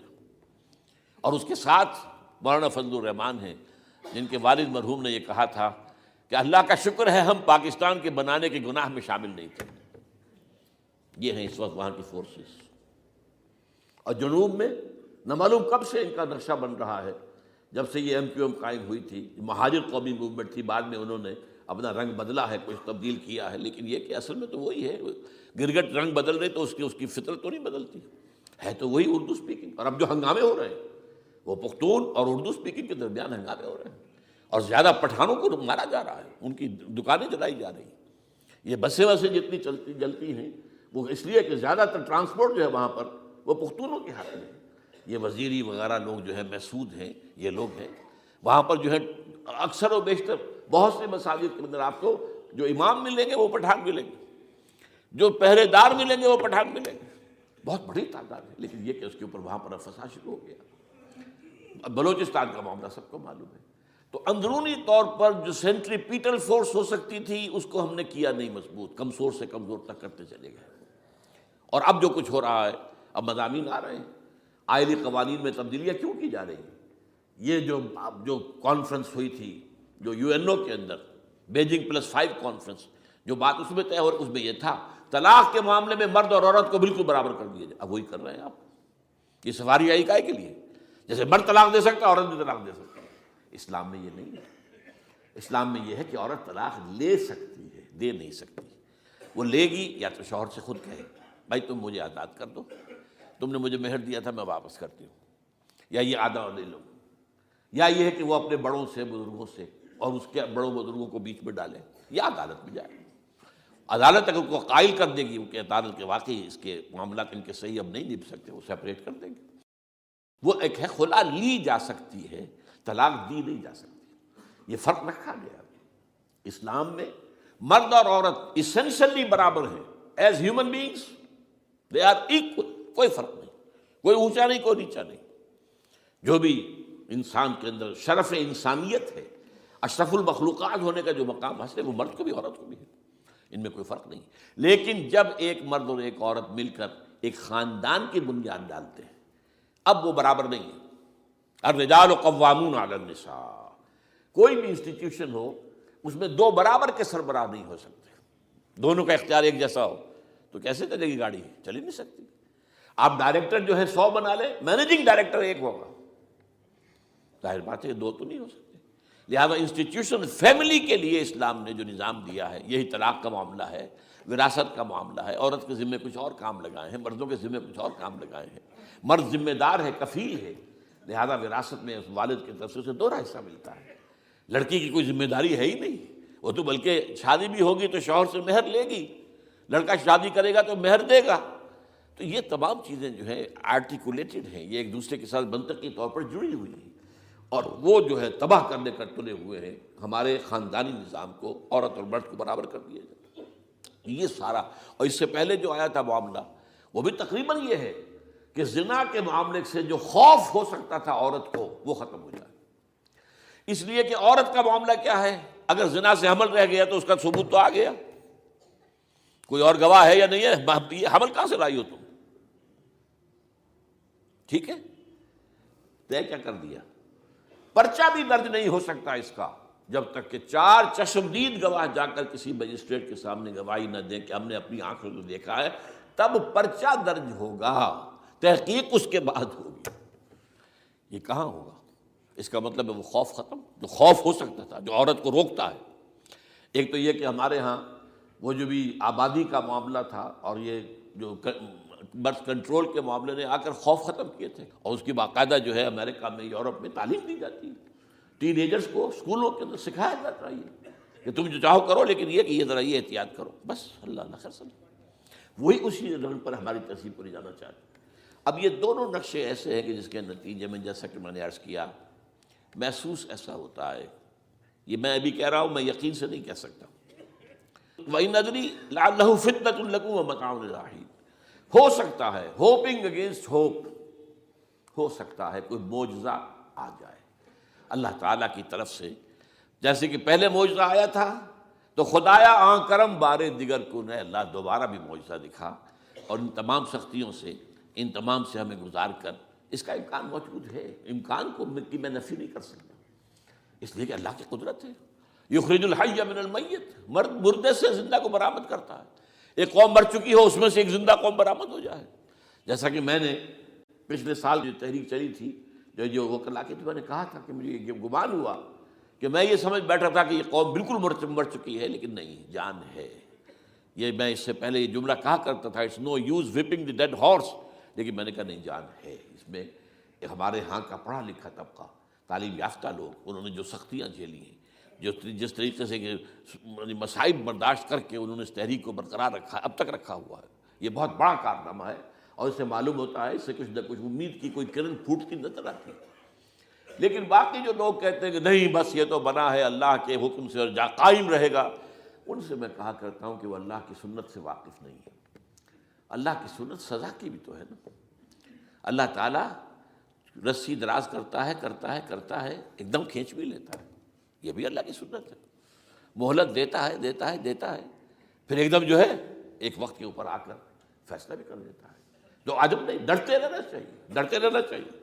اور اس کے ساتھ مولانا فضل الرحمان ہیں، جن کے والد مرحوم نے یہ کہا تھا کہ اللہ کا شکر ہے ہم پاکستان کے بنانے کے گناہ میں شامل نہیں تھے. یہ ہیں اس وقت وہاں کی فورسز. اور جنوب میں نہ معلوم کب سے ان کا نقشہ بن رہا ہے، جب سے یہ MQM قائم ہوئی تھی. مہاجر قومی موومنٹ تھی، بعد میں انہوں نے اپنا رنگ بدلا ہے، کچھ تبدیل کیا ہے، لیکن یہ کہ اصل میں تو وہی ہے. گرگٹ رنگ بدل رہے تو اس کی فطرت تو نہیں بدلتی، ہے تو وہی اردو اسپیکنگ. اور اب جو ہنگامے ہو رہے ہیں وہ پختون اور اردو اسپیکنگ کے درمیان ہنگامے ہو رہے ہیں، اور زیادہ پٹھانوں کو مارا جا رہا ہے، ان کی دکانیں جلائی جا رہی ہیں. یہ بسیں جتنی جلتی ہیں وہ اس لیے کہ زیادہ تر ٹرانسپورٹ جو ہے وہاں پر وہ پختونوں کے ہاتھ میں ہے. یہ وزیری وغیرہ لوگ جو ہے محسود ہیں، یہ لوگ ہیں وہاں پر جو ہے. اکثر و بیشتر بہت سے مساجد کے اندر آپ کو جو امام ملیں گے وہ پٹھان ملیں گے، جو پہرے دار ملیں گے وہ پٹھان ملیں گے. بہت بڑی تعداد ہے، لیکن یہ کہ اس کے اوپر وہاں پر فساد شروع ہو گیا. بلوچستان کا معاملہ سب کو معلوم ہے. تو اندرونی طور پر جو سینٹریپیٹل فورس ہو سکتی تھی اس کو ہم نے کیا نہیں مضبوط، کمزور سے کمزور تک کرتے چلے گئے. اور اب جو کچھ ہو رہا ہے، اب مضامین آ رہے ہیں، آئلی قوانین میں تبدیلیاں کیوں کی جا رہی ہیں. یہ جو کانفرنس ہوئی تھی جو یو این او کے اندر، بیجنگ +5 کانفرنس، جو بات اس میں طے ہو اس میں یہ تھا طلاق کے معاملے میں مرد اور عورت کو بالکل برابر کر دیا جائے. اب وہی کر رہے ہیں آپ. یہ سفاری آئی کائے کے لیے؟ جیسے مرد طلاق دے سکتا ہے عورت بھی طلاق دے سکتا ہے. اسلام میں یہ نہیں ہے. اسلام میں یہ ہے کہ عورت طلاق لے سکتی ہے، دے نہیں سکتی. وہ لے گی یا تو شوہر سے خود کہے بھائی تم مجھے آزاد کر دو، تم نے مجھے مہر دیا تھا میں واپس کرتی ہوں، یا یہ آدھا لے لو، یا یہ ہے کہ وہ اپنے بڑوں سے، بزرگوں سے اور اس کے بڑوں بزرگوں کو بیچ میں ڈالے، یا عدالت میں جائے. عدالت اگر کو قائل کر دے گی کہ عدالت کے واقعی اس کے معاملات ان کے صحیح اب نہیں نبھ سکتے، وہ سیپریٹ کر دیں گے. وہ ایک ہے خلا لی جا سکتی ہے، طلاق دی نہیں جا سکتی. یہ فرق رکھا گیا. اسلام میں مرد اور عورت اسینشلی برابر ہیں. As human beings they are equal. کوئی فرق نہیں، کوئی اونچا نہیں، کوئی نیچا نہیں. جو بھی انسان کے اندر شرف انسانیت ہے، اشرف المخلوقات ہونے کا جو مقام حاصل ہے، وہ مرد کو بھی عورت کو بھی ہے. ان میں کوئی فرق نہیں. لیکن جب ایک مرد اور ایک عورت مل کر ایک خاندان کی بنیاد ڈالتے ہیں، اب وہ برابر نہیں ہے. الرجال قوامون علی النساء. کوئی بھی انسٹیٹیوشن ہو اس میں دو برابر کے سربراہ نہیں ہو سکتے. دونوں کا اختیار ایک جیسا ہو تو کیسے چلے گی گاڑی؟ چل ہی نہیں سکتی. آپ ڈائریکٹر جو ہے 100 بنا لیں، مینیجنگ ڈائریکٹر ایک ہوگا. ظاہر بات ہے دو تو نہیں ہو سکتے. لہذا انسٹیٹیوشن فیملی کے لیے اسلام نے جو نظام دیا ہے، یہی طلاق کا معاملہ ہے، وراثت کا معاملہ ہے. عورت کے ذمے کچھ اور کام لگائے ہیں، مردوں کے ذمے کچھ اور کام لگائے ہیں. مرد ذمہ دار ہے، کفیل ہے، لہذا وراثت میں اس والد کی طرف سے اسے 2 حصہ ملتا ہے. لڑکی کی کوئی ذمہ داری ہے ہی نہیں. وہ تو بلکہ شادی بھی ہوگی تو شوہر سے مہر لے گی، لڑکا شادی کرے گا تو مہر دے گا. تو یہ تمام چیزیں جو ہیں آرٹیکولیٹڈ ہیں، یہ ایک دوسرے کے ساتھ منطقی طور پر جڑی ہوئی ہیں، اور وہ جو ہے تباہ کرنے کر تلے ہوئے ہیں ہمارے خاندانی نظام کو. عورت اور مرد کو برابر کر دیا جائے. یہ سارا، اور اس سے پہلے جو آیا تھا معاملہ وہ بھی تقریباً یہ ہے کہ زنا کے معاملے سے جو خوف ہو سکتا تھا عورت کو وہ ختم ہو جائے. اس لیے کہ عورت کا معاملہ کیا ہے، اگر زنا سے حمل رہ گیا تو اس کا ثبوت تو آ گیا، کوئی اور گواہ ہے یا نہیں ہے، یہ حمل کہاں سے لائی ہو تم؟ ٹھیک ہے، طے کیا کر دیا. پرچہ بھی درج نہیں ہو سکتا اس کا جب تک کہ 4 چشمدید گواہ جا کر کسی مجسٹریٹ کے سامنے گواہی نہ دیں کہ ہم نے اپنی آنکھوں سے دیکھا ہے. تب پرچہ درج ہوگا، تحقیق اس کے بعد ہوگی. یہ کہاں ہوگا؟ اس کا مطلب ہے وہ خوف ختم، جو خوف ہو سکتا تھا، جو عورت کو روکتا ہے. ایک تو یہ کہ ہمارے ہاں وہ جو بھی آبادی کا معاملہ تھا اور یہ جو برتھ کنٹرول کے معاملے نے آ کر خوف ختم کیے تھے. اور اس کی باقاعدہ جو ہے امریکہ میں، یورپ میں تعلیم دی جاتی ہے. ٹین ایجرز کو اسکولوں کے اندر سکھایا جاتا ہے کہ تم جو چاہو کرو، لیکن یہ کہ یہ ذرا یہ احتیاط کرو. بس اللہ نہ خیر سمجھ. وہی اسی رنگ پر ہماری تہذیب کو لے جانا چاہتے ہیں. اب یہ دونوں نقشے ایسے ہیں کہ جس کے نتیجے میں جیسا کہ میں نے عرض کیا، محسوس ایسا ہوتا ہے. یہ میں ابھی کہہ رہا ہوں، میں یقین سے نہیں کہہ سکتا. وَإِنْ أَدْرِي لَعَلَّهُ فِتْنَةٌ لَكُمْ وَمَتَاعٌ إِلَىٰ حِينٍ. ہو سکتا ہے، ہوپنگ اگینسٹ ہوپ، ہو سکتا ہے کوئی معجزہ آ جائے اللہ تعالیٰ کی طرف سے. جیسے کہ پہلے معجزہ آیا تھا تو خدایا آن کرم بارے دیگر کو نے اللہ دوبارہ بھی معجزہ دکھا، اور ان تمام سختیوں سے، ان تمام سے ہمیں گزار کر اس کا امکان موجود ہے. امکان کو میں نفی نہیں کر سکتا، اس لیے کہ اللہ کی قدرت ہے. یخرج الحی من المیت، مردے سے زندہ کو برآمد کرتا ہے. ایک قوم مر چکی ہو، اس میں سے ایک زندہ قوم برآمد ہو جائے. جیسا کہ میں نے پچھلے سال جو تحریک چلی تھی، جو وہ کلا کی تھی، میں نے کہا تھا کہ مجھے یہ گمان ہوا کہ میں یہ سمجھ بیٹھا تھا کہ یہ قوم بالکل مر چکی ہے، لیکن نہیں، جان ہے۔ یہ میں اس سے پہلے یہ جملہ کہا کرتا تھا، it's no use whipping the dead horse, لیکن میں نے کہا نہیں، جان ہے اس میں۔ ہمارے ہاں کا پڑھا لکھا طبقہ، تعلیم یافتہ لوگ، انہوں نے جو سختیاں جھیلی ہیں، جس طریقے سے کہ مصائب برداشت کر کے انہوں نے اس تحریک کو برقرار رکھا ہے، اب تک رکھا ہوا ہے، یہ بہت بڑا کارنامہ ہے، اور اس سے معلوم ہوتا ہے، اس سے کچھ نہ کچھ امید کی کوئی کرن پھوٹتی نظر آتی ہے۔ لیکن باقی جو لوگ کہتے ہیں کہ نہیں بس یہ تو بنا ہے اللہ کے حکم سے اور قائم رہے گا، ان سے میں کہا کرتا ہوں کہ وہ اللہ کی سنت سے واقف نہیں ہے۔ اللہ کی سنت سزا کی بھی تو ہے نا۔ اللہ تعالیٰ رسی دراز کرتا ہے، ایک دم کھینچ بھی لیتا ہے، یہ بھی اللہ کی سنت ہے۔ مہلت دیتا ہے، پھر ایک دم جو ہے ایک وقت کے اوپر آ کر فیصلہ بھی کر دیتا ہے۔ تو عجب نہیں، ڈرتے رہنا چاہیے،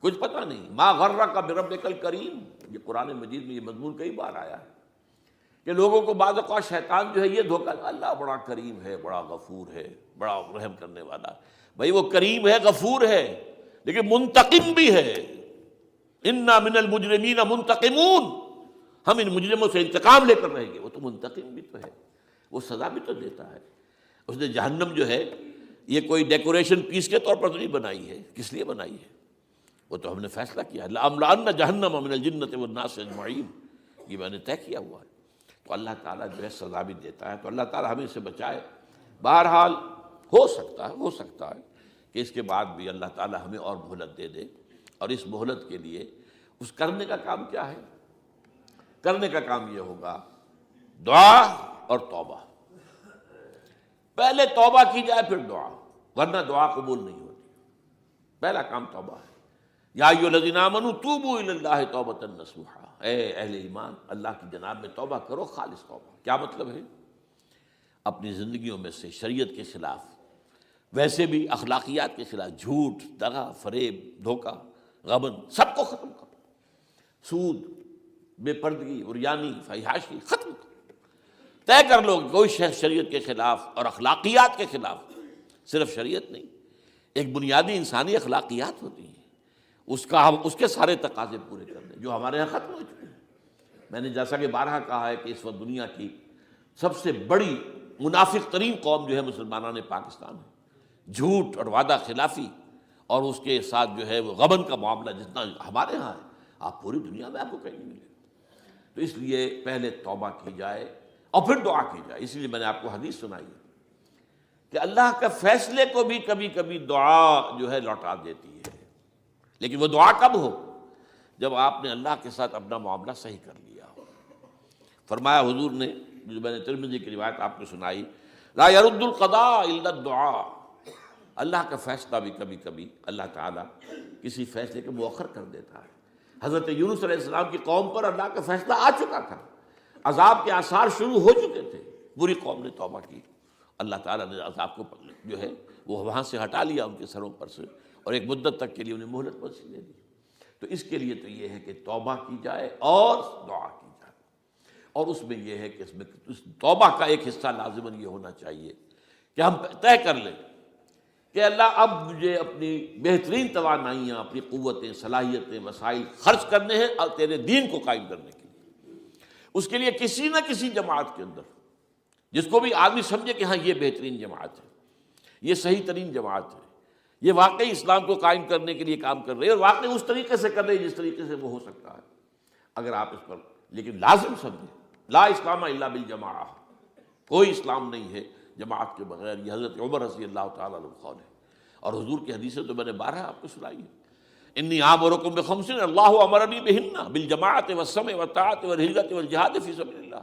کچھ پتہ نہیں۔ ما غرک بربک الکریم، یہ قرآن مجید میں یہ مضمون کئی بار آیا ہے کہ لوگوں کو بعض اوقات شیطان جو ہے یہ دھوکہ، اللہ بڑا کریم ہے، بڑا غفور ہے، بڑا رحم کرنے والا۔ بھائی وہ کریم ہے، غفور ہے، لیکن منتقم بھی ہے۔ انا من المجرمین منتقمون، ہم ان مجرموں سے انتقام لے کر رہیں گے۔ وہ تو منتقم بھی تو ہے، وہ سزا بھی تو دیتا ہے۔ اس نے جہنم جو ہے یہ کوئی ڈیکوریشن پیس کے طور پر تو نہیں بنائی ہے، کس لیے بنائی ہے؟ وہ تو ہم نے فیصلہ کیا ہے، لَأَمْلَأَنَّ جَهَنَّمَ مِنَ الْجِنَّةِ وَالنَّاسِ أَجْمَعِينَ، یہ میں نے طے کیا ہوا ہے۔ تو اللہ تعالیٰ جو ہے سزا بھی دیتا ہے، تو اللہ تعالیٰ ہمیں اس سے بچائے۔ بہرحال ہو سکتا ہے کہ اس کے بعد بھی اللہ تعالیٰ ہمیں اور مہلت دے دے، اور اس مہلت کے لیے اس کرنے کا کام کیا ہے؟ کرنے کا کام یہ ہوگا دعا اور توبہ۔ پہلے توبہ کی جائے پھر دعا، ورنہ دعا قبول نہیں ہوتی۔ پہلا کام توبہ ہے۔ یا ایھا الذین آمنوا توبوا الی اللہ توبۃ نصوحا، اے اہل ایمان اللہ کی جناب میں توبہ کرو، خالص توبہ۔ کیا مطلب ہے؟ اپنی زندگیوں میں سے شریعت کے خلاف، ویسے بھی اخلاقیات کے خلاف، جھوٹ، دغا، فریب، دھوکہ، غبن، سب کو ختم کرو۔ سود، بے پردگی، عریانی، فحاشی ختم کرو۔ طے کر لو کہ کوئی شخص شریعت کے خلاف اور اخلاقیات کے خلاف، صرف شریعت نہیں، ایک بنیادی انسانی اخلاقیات ہوتی ہیں، اس کے سارے تقاضے پورے کر دیں جو ہمارے یہاں ختم ہو چکے ہیں۔ میں نے جیسا کہ بارہا کہا ہے کہ اس وقت دنیا کی سب سے بڑی منافق ترین قوم جو ہے مسلمانان پاکستان ہے۔ جھوٹ اور وعدہ خلافی، اور اس کے ساتھ جو ہے وہ غبن کا معاملہ جتنا ہمارے ہاں ہے، آپ پوری دنیا میں آپ کو کہیں نہیں ملے۔ تو اس لیے پہلے توبہ کی جائے اور پھر دعا کی جائے۔ اس لیے میں نے آپ کو حدیث سنائی ہے کہ اللہ کے فیصلے کو بھی کبھی کبھی دعا جو ہے لوٹا دیتی ہے، لیکن وہ دعا کب ہو؟ جب آپ نے اللہ کے ساتھ اپنا معاملہ صحیح کر لیا ہو۔ فرمایا حضور نے، جو میں نے ترمذی کی روایت آپ کو سنائی، لا يرد القضاء الا الدعاء، اللہ کا فیصلہ بھی کبھی کبھی اللہ تعالیٰ کسی فیصلے کو مؤخر کر دیتا ہے۔ حضرت یونس علیہ السلام کی قوم پر اللہ کا فیصلہ آ چکا تھا، عذاب کے آثار شروع ہو چکے تھے، پوری قوم نے توبہ کی، اللہ تعالیٰ نے عذاب کو جو ہے وہ وہاں سے ہٹا لیا ان کے سروں پر سے، اور ایک مدت تک کے لیے انہیں مہلت وسیع دے دی۔ تو اس کے لیے تو یہ ہے کہ توبہ کی جائے اور دعا کی جائے، اور اس میں یہ ہے کہ اس توبہ کا ایک حصہ لازماً یہ ہونا چاہیے کہ ہم طے کر لیں کہ اللہ اب مجھے اپنی بہترین توانائیاں، اپنی قوتیں، صلاحیتیں، وسائل خرچ کرنے ہیں اور تیرے دین کو قائم کرنے کے لیے۔ اس کے لیے کسی نہ کسی جماعت کے اندر، جس کو بھی آدمی سمجھے کہ ہاں یہ بہترین جماعت ہے، یہ صحیح ترین جماعت ہے، یہ واقعی اسلام کو قائم کرنے کے لیے کام کر رہے ہیں، اور واقعی اس طریقے سے کر رہے ہیں جس طریقے سے وہ ہو سکتا ہے، اگر آپ اس پر لیکن لازم سمجھیں لا اسلام الا بالجماعہ، کوئی اسلام نہیں ہے جماعت کے بغیر۔ یہ حضرت عمر رضی اللہ تعالیٰ عنہ قول ہے، اور حضور کی حدیثیں تو میں نے بارہا آپ کو سنائی ہے۔ انی آمرکم بخمس اللہ امرنی بہن بالجماعت والسمع والطاعت والہجرۃ والجہاد فی سبیل اللہ،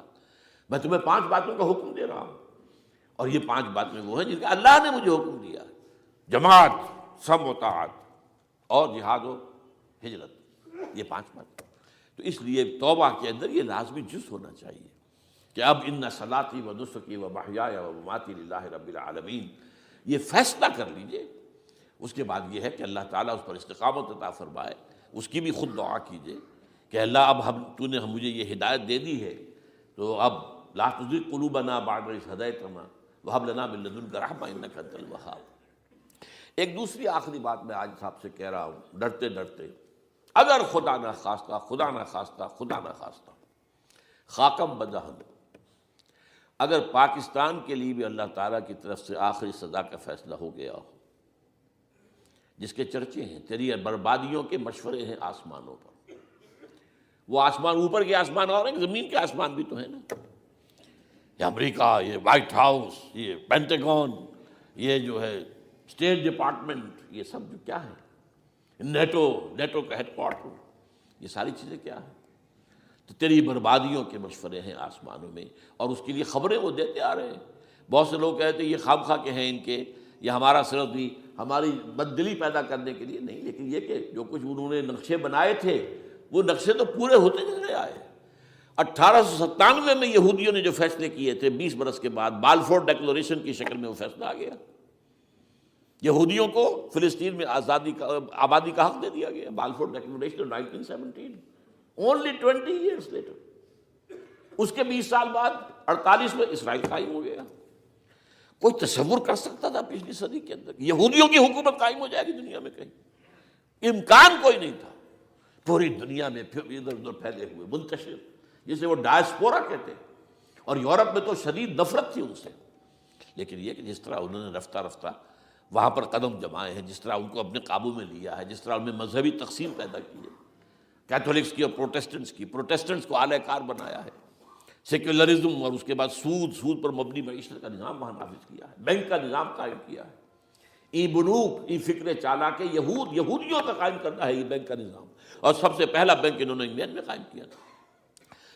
میں تمہیں 5 باتوں کا حکم دے رہا ہوں، اور یہ 5 باتیں وہ ہیں جن کا اللہ نے مجھے حکم دیا ہے، جماعت، سمع و طاعت اور جہاد و ہجرت، یہ 5 باتیں۔ تو اس لیے توبہ کے اندر یہ لازمی جز ہونا چاہیے کہ اب ان صلاتی و نسکی و محیای و مماتی للہ رب العالمین، یہ فیصلہ کر لیجئے۔ اس کے بعد یہ ہے کہ اللہ تعالیٰ اس پر استقامت عطا فرمائے، اس کی بھی خود دعا کیجئے کہ اللہ اب تو نے مجھے یہ ہدایت دے دی ہے، تو اب لا تزغ قلوبنا بعد اذ ہدیتنا وہب لنا من لدنک رحمۃ انک انت الوہاب۔ ایک دوسری آخری بات میں آج آپ سے کہہ رہا ہوں، ڈرتے ڈرتے اگر خدا نہ خواستہ خدا نہ خواستہ خدا نہ خواستہ خاکم بدہن، اگر پاکستان کے لیے بھی اللہ تعالیٰ کی طرف سے آخری سزا کا فیصلہ ہو گیا ہو، جس کے چرچے ہیں، تیری بربادیوں کے مشورے ہیں آسمانوں پر، وہ آسمان اوپر کے آسمان اور ہیں، زمین کے آسمان بھی تو ہیں نا، یہ امریکہ، یہ وائٹ ہاؤس، یہ پینٹاگون، یہ جو ہے اسٹیٹ ڈپارٹمنٹ، یہ سب جو کیا ہے، نیٹو کا ہیڈ کوارٹر، یہ ساری چیزیں کیا ہیں؟ تو تیری بربادیوں کے مشورے ہیں آسمانوں میں، اور اس کے لیے خبریں وہ دیتے آ رہے ہیں۔ بہت سے لوگ کہتے ہیں یہ خام خواہ کے ہیں ان کے، یہ ہمارا صرف بھی ہماری بددلی پیدا کرنے کے لیے نہیں، لیکن یہ کہ جو کچھ انہوں نے نقشے بنائے تھے وہ نقشے تو پورے ہوتے چلے آئے۔ 1897 میں یہودیوں نے جو فیصلے کیے تھے، 20 برس کے بعد بالفور ڈیکلریشن کی شکل میں وہ فیصلہ آ گیا، یہودیوں کو فلسطین میں آبادی کا حق دے دیا گیا، Balfour declaration 1917، only 20 years later۔ اس کے 20 سال بعد 48 میں اسرائیل قائم ہو گیا۔ کوئی تصور کر سکتا تھا پچھلی صدی کے اندر یہودیوں کی حکومت قائم ہو جائے گی دنیا میں؟ کہیں امکان کوئی نہیں تھا۔ پوری دنیا میں پھر ادھر ادھر پھیلے ہوئے، منتشر، جسے وہ ڈائسپورا کہتے ہیں، اور یورپ میں تو شدید نفرت تھی ان سے۔ لیکن یہ کہ جس طرح انہوں نے رفتہ رفتہ وہاں پر قدم جمائے ہیں، جس طرح ان کو اپنے قابو میں لیا ہے، جس طرح ان میں مذہبی تقسیم پیدا کی ہے، کیتھولکس کی اور پروٹیسٹنٹس کو اعلی کار بنایا ہے، سیکولرزم اور اس کے بعد سود پر مبنی معیشت کا نظام وہاں نافذ کیا ہے، بینک کا نظام قائم کیا ہے، ای بنوک، ای فکر چالاک یہودیوں کا قائم کرنا ہے یہ بینک کا نظام، اور سب سے پہلا بینک انہوں نے انگلینڈ میں قائم کیا تھا۔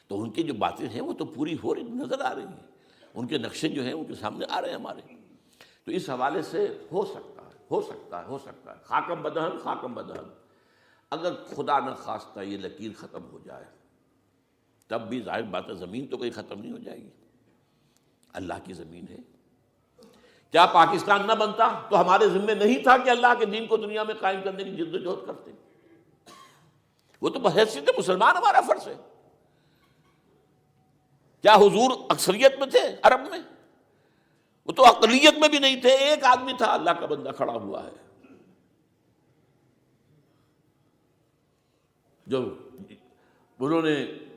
تو ان کی جو باتیں ہیں وہ تو پوری ہو رہی نظر آ رہی ہیں، ان کے نقشے جو ہیں ان کے سامنے آ رہے ہیں ہمارے۔ تو اس حوالے سے ہو سکتا ہے خاکم بدہن، اگر خدا نہ خواستہ یہ لکیر ختم ہو جائے، تب بھی ظاہر بات ہے زمین تو کوئی ختم نہیں ہو جائے گی، اللہ کی زمین ہے۔ کیا پاکستان نہ بنتا تو ہمارے ذمے نہیں تھا کہ اللہ کے دین کو دنیا میں قائم کرنے کی جد و جہد کرتے؟ وہ تو بحیثیت مسلمان ہمارا فرض ہے۔ کیا حضور اکثریت میں تھے عرب میں؟ وہ تو اقلیت میں بھی نہیں تھے، ایک آدمی تھا اللہ کا بندہ کھڑا ہوا ہے، جو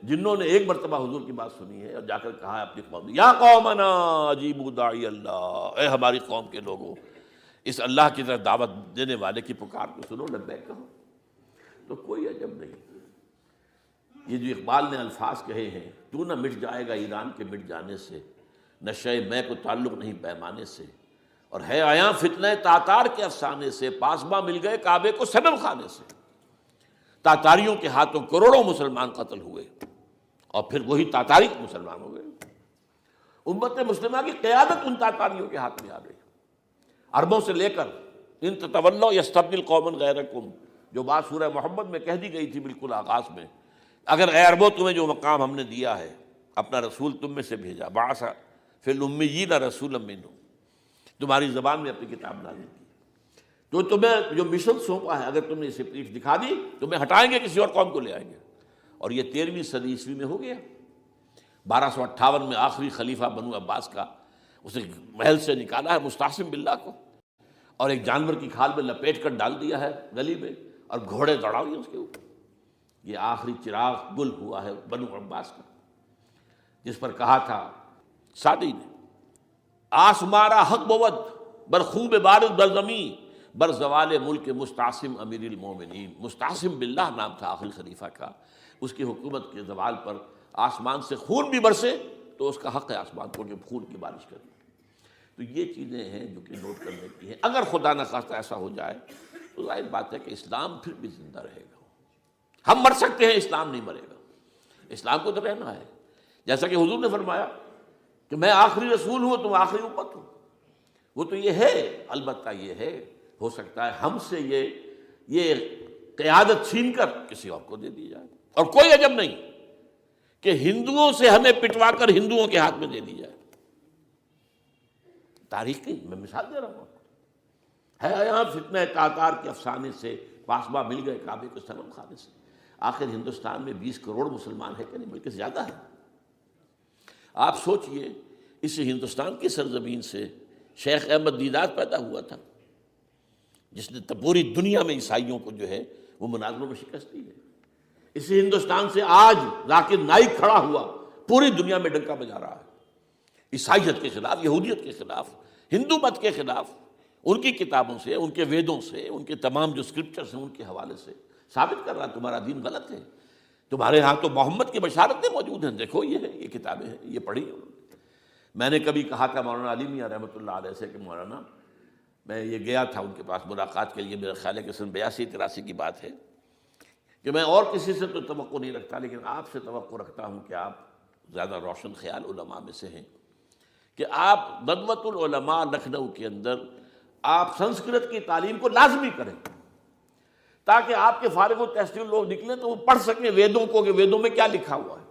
جنہوں نے ایک مرتبہ حضور کی بات سنی ہے اور جا کر کہا ہے اپنی قوم، یا قومنا اجیبوا داعی اللہ، اے ہماری قوم کے لوگوں، اس اللہ کی طرف دعوت دینے والے کی پکار کو سنو، لبیک کہو۔ تو کوئی عجب نہیں، یہ جو اقبال نے الفاظ کہے ہیں، تو نہ مٹ جائے گا ایران کے مٹ جانے سے، نشے میں کو تعلق نہیں پیمانے سے، اور ہے آیاں فتنہ تاتار کے افسانے سے، پاسباں مل گئے کعبے کو صنم خانے سے۔ تاتاریوں کے ہاتھوں کروڑوں مسلمان قتل ہوئے، اور پھر وہی تاتاری مسلمان ہو گئے۔ امت مسلمہ کی قیادت ان تاتاریوں کے ہاتھ میں آ گئی، عربوں سے لے کر ان تتولوا یستبدل قوما غیرکم، جو بات سورہ محمد میں کہہ دی گئی تھی بالکل آغاز میں، اگر اے عربوں تمہیں جو مقام ہم نے دیا ہے، اپنا رسول تم میں سے بھیجا، بعث فی الامیین رسولا منہم، تمہاری زبان میں اپنی کتاب نازل کی، تو تمہیں جو مشن سونپا ہے اگر تم نے اسے پیٹھ دکھا دی، تمہیں ہٹائیں گے، کسی اور قوم کو لے آئیں گے۔ اور یہ 13ویں صدی عیسوی میں ہو گیا۔ 1258 میں آخری خلیفہ بنو عباس کا اسے محل سے نکالا ہے مستعصم باللہ کو، اور ایک جانور کی کھال میں لپیٹ کر ڈال دیا ہے گلی میں، اور گھوڑے دوڑا دیے اس کے اوپر۔ یہ آخری چراغ گل ہوا ہے بنو عباس کا، جس پر کہا تھا سعدی نے، آسمارا حق بود بر خوب بارد بر زمین بر زوال ملک مستعصم امیر المومنین۔ مستعصم باللہ نام تھا آخری خلیفہ کا، اس کی حکومت کے زوال پر آسمان سے خون بھی برسے تو اس کا حق ہے آسمان کو کہ خون کی بارش کرے۔ تو یہ چیزیں ہیں جو کہ نوٹ کرنے کی ہیں۔ اگر خدا نہ خواستہ ایسا ہو جائے تو ظاہر بات ہے کہ اسلام پھر بھی زندہ رہے گا۔ ہم مر سکتے ہیں، اسلام نہیں مرے گا، اسلام کو تو رہنا ہے۔ جیسا کہ حضور نے فرمایا کہ میں آخری رسول ہوں، تم آخری امت ہو، وہ تو یہ ہے، البتہ یہ ہے ہو سکتا ہے ہم سے یہ قیادت چھین کر کسی اور کو دے دی جائے، اور کوئی عجب نہیں کہ ہندوؤں سے ہمیں پٹوا کر ہندوؤں کے ہاتھ میں دے دی جائے۔ تاریخ کی میں مثال دے رہا ہوں، ہے یہاں فتنہ تاتار کے افسانے سے، پاسباں مل گئے کعبے کو صنم خانے سے۔ آخر ہندوستان میں 20 کروڑ مسلمان ہے کہ نہیں، بلکہ زیادہ ہے۔ آپ سوچئے اس ہندوستان کی سرزمین سے شیخ احمد دیدات پیدا ہوا تھا، جس نے پوری دنیا میں عیسائیوں کو جو ہے وہ مناظروں میں شکست نہیں ہے۔ اسی ہندوستان سے آج ذاکر نائک کھڑا ہوا، پوری دنیا میں ڈنکا بجا رہا ہے، عیسائیت کے خلاف، یہودیت کے خلاف، ہندو مت کے خلاف، ان کی کتابوں سے، ان کے ویدوں سے، ان کے تمام جو اسکرپچرس ہیں ان کے حوالے سے ثابت کر رہا ہے تمہارا دین غلط ہے، تمہارے ہاں تو محمد کی بشارتیں موجود ہیں، دیکھو یہ ہے، یہ کتابیں ہیں، یہ پڑھی ہیں۔ میں نے کبھی کہا تھا مولانا علی میاں رحمۃ اللہ علیہ سے کہ مولانا، میں یہ گیا تھا ان کے پاس ملاقات کے لیے، میرا خیال ہے کہ سن 82-83 کی بات ہے، کہ میں اور کسی سے تو توقع نہیں رکھتا لیکن آپ سے توقع رکھتا ہوں کہ آپ زیادہ روشن خیال علماء میں سے ہیں، کہ آپ ندوۃ العلماء لکھنؤ کے اندر آپ سنسکرت کی تعلیم کو لازمی کریں، تاکہ آپ کے فارغ التحصیل لوگ نکلیں تو وہ پڑھ سکیں ویدوں کو کہ ویدوں میں کیا لکھا ہوا ہے،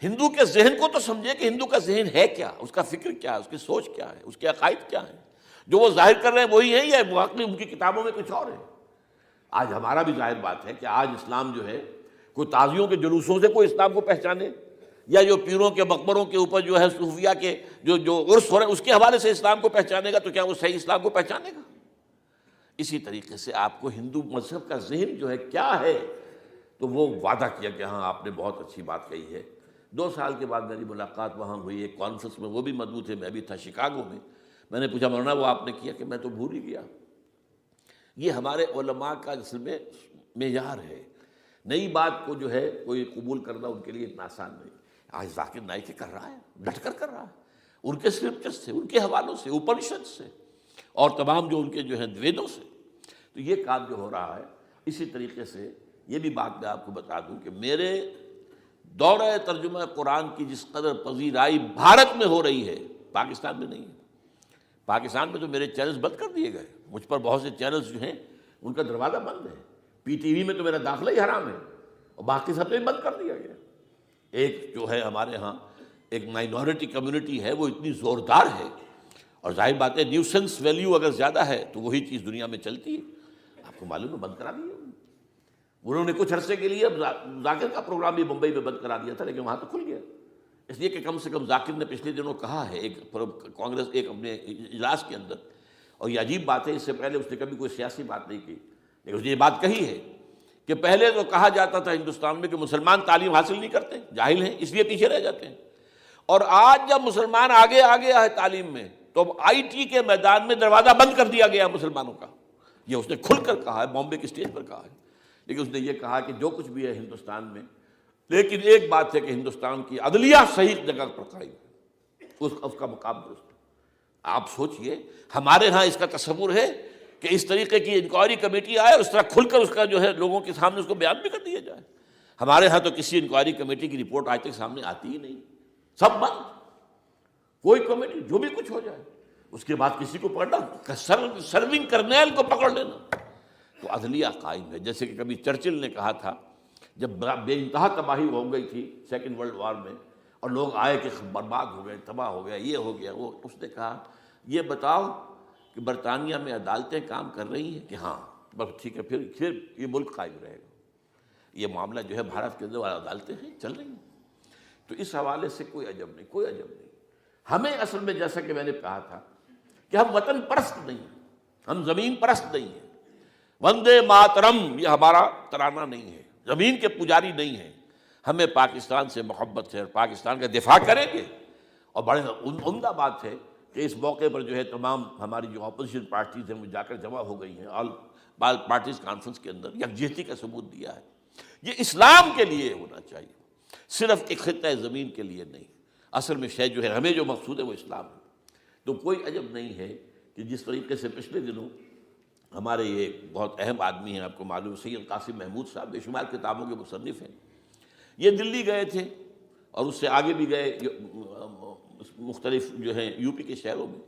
ہندو کے ذہن کو تو سمجھے کہ ہندو کا ذہن ہے کیا، اس کا فکر کیا ہے، اس کی سوچ کیا ہے، اس کے عقائد کیا ہیں، جو وہ ظاہر کر رہے ہیں وہی ہیں یا واقعی ان کی کتابوں میں کچھ اور ہے۔ آج ہمارا بھی ظاہر بات ہے کہ آج اسلام جو ہے، کوئی تازیوں کے جلوسوں سے کوئی اسلام کو پہچانے، یا جو پیروں کے مقبروں کے اوپر جو ہے صوفیہ کے جو عرس ہو رہے ہیں اس کے حوالے سے اسلام کو پہچانے گا، تو کیا وہ صحیح اسلام کو پہچانے گا؟ اسی طریقے سے آپ کو ہندو مذہب کا ذہن جو ہے کیا ہے، تو وہ وعدہ کیا کہ ہاں آپ نے بہت اچھی بات کہی ہے۔ 2 سال کے بعد میری ملاقات وہاں ہوئی ایک کانفرنس میں، وہ بھی مدعو تھے، میں بھی تھا شکاگو میں، میں نے پوچھا مولانا وہ آپ نے کیا؟ کہ میں تو بھول ہی گیا۔ یہ ہمارے علماء کا اصل میں معیار ہے، نئی بات کو جو ہے کوئی قبول کرنا ان کے لیے اتنا آسان نہیں۔ آج ذاکر نائک کر رہا ہے، ڈٹ کر کر رہا ہے، ان کے اسکرپچرز سے، ان کے حوالوں سے، اپنشد سے، اور تمام جو ان کے جو ہیں ویدوں سے، تو یہ کام جو ہو رہا ہے۔ اسی طریقے سے یہ بھی بات میں آپ کو بتا دوں کہ میرے دورہ ترجمہ قرآن کی جس قدر پذیرائی بھارت میں ہو رہی ہے، پاکستان میں نہیں ہے۔ پاکستان میں تو میرے چینلز بند کر دیے گئے، مجھ پر بہت سے چینلز جو ہیں ان کا دروازہ بند ہے، پی ٹی وی میں تو میرا داخلہ ہی حرام ہے، اور باقی سب نے بند کر دیا گیا۔ ایک جو ہے ہمارے ہاں ایک مائنورٹی کمیونٹی ہے، وہ اتنی زوردار ہے، اور ظاہر بات ہے نیوسنس ویلیو اگر زیادہ ہے تو وہی چیز دنیا میں چلتی ہے۔ آپ کو معلوم ہے بند کرا دیا انہوں نے کچھ عرصے کے لیے، ذاکر کا پروگرام بھی ممبئی میں بند کرا دیا تھا، لیکن وہاں تو کھل گیا، اس لیے کہ کم سے کم ذاکر نے پچھلے دنوں کہا ہے ایک کانگریس ایک اپنے اجلاس کے اندر، اور یہ عجیب بات ہے، اس سے پہلے اس نے کبھی کوئی سیاسی بات نہیں کی، لیکن اس نے یہ بات کہی ہے کہ پہلے تو کہا جاتا تھا ہندوستان میں کہ مسلمان تعلیم حاصل نہیں کرتے، جاہل ہیں، اس لیے پیچھے رہ جاتے ہیں، اور آج جب مسلمان آگے ہے تعلیم میں، تو اب آئی ٹی کے میدان میں دروازہ بند کر دیا گیا مسلمانوں کا۔ یہ اس نے کھل کر کہا ہے، بامبے کی اسٹیج پر کہا ہے، لیکن اس نے یہ کہا کہ جو کچھ بھی ہے ہندوستان میں، لیکن ایک بات ہے کہ ہندوستان کی عدلیہ صحیح جگہ پر قائم ہے، اس کا مقام درست ہے۔ آپ سوچئے ہمارے ہاں اس کا تصور ہے کہ اس طریقے کی انکوائری کمیٹی آئے اور اس طرح کھل کر اس کا جو ہے لوگوں کے سامنے اس کو بیان بھی کر دیا جائے۔ ہمارے ہاں تو کسی انکوائری کمیٹی کی رپورٹ آج تک سامنے آتی ہی نہیں، سب بند، کوئی کمیٹی جو بھی کچھ ہو جائے، اس کے بعد کسی کو پکڑنا، سرونگ کرنیل کو پکڑ لینا، تو عدلیہ قائم ہے۔ جیسے کہ کبھی چرچل نے کہا تھا جب بے انتہا تباہی ہو گئی تھی سیکنڈ ورلڈ وار میں، اور لوگ آئے کہ برباد ہو گئے، تباہ ہو گیا، یہ ہو گیا وہ، اس نے کہا یہ بتاؤ کہ برطانیہ میں عدالتیں کام کر رہی ہیں؟ کہ ہاں، بس ٹھیک ہے، پھر یہ ملک قائم رہے گا۔ یہ معاملہ جو ہے بھارت کے اندر عدالتیں ہیں، چل رہی ہیں، تو اس حوالے سے کوئی عجب نہیں، کوئی عجب نہیں۔ ہمیں اصل میں جیسا کہ میں نے کہا تھا کہ ہم وطن پرست نہیں ہیں، ہم زمین پرست نہیں ہیں، وندے ماترم یہ ہمارا ترانہ نہیں ہے، زمین کے پجاری نہیں ہیں، ہمیں پاکستان سے محبت ہے اور پاکستان کا دفاع کریں گے۔ اور بڑے عمدہ بات ہے کہ اس موقع پر جو ہے تمام ہماری جو اپوزیشن پارٹیز ہیں وہ جا کر جمع ہو گئی ہیں، آل پارٹیز کانفرنس کے اندر یکجہتی کا ثبوت دیا ہے۔ یہ اسلام کے لیے ہونا چاہیے، صرف ایک خطہ زمین کے لیے نہیں۔ اصل میں شے جو ہے ہمیں جو مقصود ہے وہ اسلام ہے۔ تو کوئی عجب نہیں ہے کہ جس طریقے سے پچھلے دنوں ہمارے یہ بہت اہم آدمی ہیں، آپ کو معلوم، سید قاسم محمود صاحب بے شمار کتابوں کے مصنف ہیں، یہ دلی گئے تھے اور اس سے آگے بھی گئے مختلف جو ہیں یو پی کے شہروں میں۔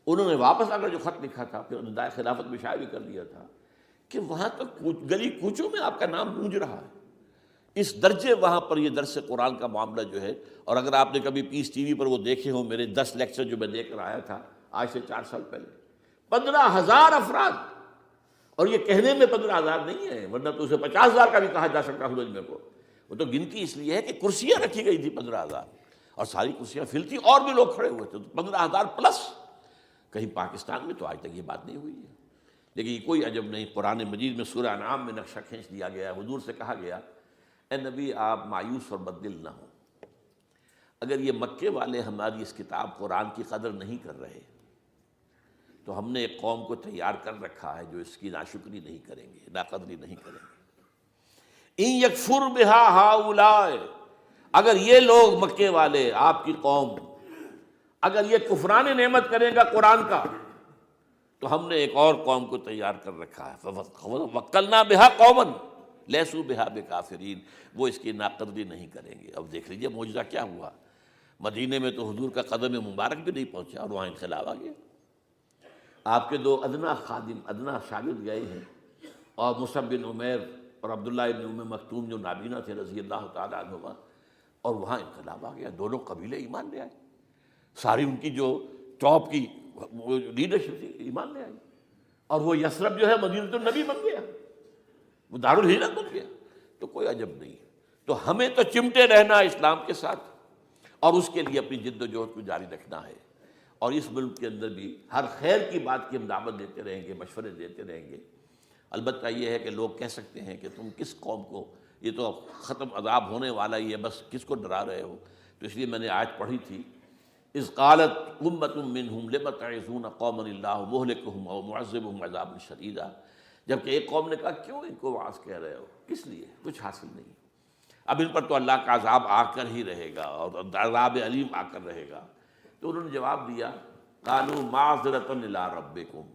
انہوں نے واپس آ کر جو خط لکھا تھا، پھر ندائے خلافت میں شائع بھی کر دیا تھا کہ وہاں تک گلی کوچوں میں آپ کا نام گونج رہا ہے، اس درجے وہاں پر یہ درس قرآن کا معاملہ جو ہے۔ اور اگر آپ نے کبھی پیس ٹی وی پر وہ دیکھے ہوں میرے 10 لیکچر جو میں دے کر آیا تھا آج سے 4 سال پہلے، 15,000 افراد، اور یہ کہنے میں 15,000 نہیں ہے، ورنہ تو اسے 50,000 کا بھی کہا جا سکتا سمجھ میں کو، وہ تو گنتی اس لیے ہے کہ کرسیاں رکھی گئی تھی 15,000، اور ساری کرسیاں فل تھی اور بھی لوگ کھڑے ہوئے تھے، 15,000 پلس۔ کہیں پاکستان میں تو آج تک یہ بات نہیں ہوئی ہے۔ لیکن یہ کوئی عجب نہیں، قرآن مجید میں سورہ انعام میں نقشہ کھینچ دیا گیا ہے۔ حضور سے کہا گیا اے نبی آپ مایوس اور بددل نہ ہوں، اگر یہ مکے والے ہماری اس کتاب قرآن کی قدر نہیں کر رہے تو ہم نے ایک قوم کو تیار کر رکھا ہے جو اس کی ناشکری نہیں کریں گے، ناقدری نہیں کریں گے۔ ان یکفر بہا ہؤلاء، اگر یہ لوگ مکے والے آپ کی قوم اگر یہ کفران نعمت کرے گا قرآن کا تو ہم نے ایک اور قوم کو تیار کر رکھا ہے، وَوَكَّلْنَا بِهَا قَوْمًا لَيْسُوا بِهَا بِكَافِرِينَ، وہ اس کی ناقدری نہیں کریں گے۔ اب دیکھ لیجئے معجزہ کیا ہوا، مدینے میں تو حضور کا قدم مبارک بھی نہیں پہنچا اور وہاں انقلاب آ گیا۔ آپ کے دو ادنا خادم، ادنا شاگرد گئے ہیں، اور مصعب بن عمیر اور عبداللہ ابن ام مکتوم جو نابینا تھے رضی اللہ تعالیٰ عنہما، اور وہاں انقلاب آ گیا، دونوں قبیلے ایمان لے آئے، ساری ان کی جو ٹاپ کی لیڈرشپ تھی ایمان لے آئی، اور وہ یثرب جو ہے مدینۃ النبی بن گیا، وہ دارالہجرت بن گیا۔ تو کوئی عجب نہیں، تو ہمیں تو چمٹے رہنا ہے اسلام کے ساتھ، اور اس کے لیے اپنی جد و جہد کو جاری رکھنا ہے، اور اس ملک کے اندر بھی ہر خیر کی بات کی ہم دعوت دیتے رہیں گے، مشورے دیتے رہیں گے۔ البتہ یہ ہے کہ لوگ کہہ سکتے ہیں کہ تم کس قوم کو، یہ تو ختم عذاب ہونے والا ہی ہے، بس کس کو ڈرا رہے ہو؟ تو اس لیے میں نے آیت پڑھی تھی، اذ قالت امۃ منہم لم تعظون قوما اللہ مہلکہم او معذبہم عذابا شدیدا، جبکہ ایک قوم نے کہا کیوں ان کو وعظ کہہ رہے ہو، کس لیے، کچھ حاصل نہیں، اب ان پر تو اللہ کا عذاب آ کر ہی رہے گا اور عذاب علیم آ کر رہے گا۔ تو انہوں نے جواب دیا قالوا معذرۃ الی ربکم،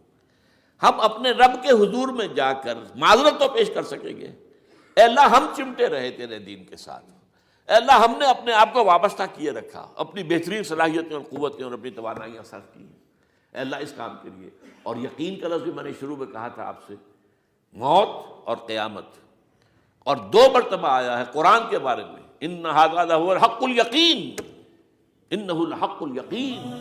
ہم اپنے رب کے حضور میں جا کر معذرت تو پیش کر سکیں گے، اے اللہ ہم چمٹے رہے تیرے دین کے ساتھ، اے اللہ ہم نے اپنے آپ کو وابستہ کیے رکھا، اپنی بہترین صلاحیتیں اور قوتیں اور اپنی توانائیاں صرف کی ہیں، اے اللہ اس کام کے لیے۔ اور یقین کا لفظ بھی میں نے شروع میں کہا تھا آپ سے، موت اور قیامت، اور دو مرتبہ آیا ہے قرآن کے بارے میں، ان ھذا لھو الحق الیقین، انہ الحق الیقین،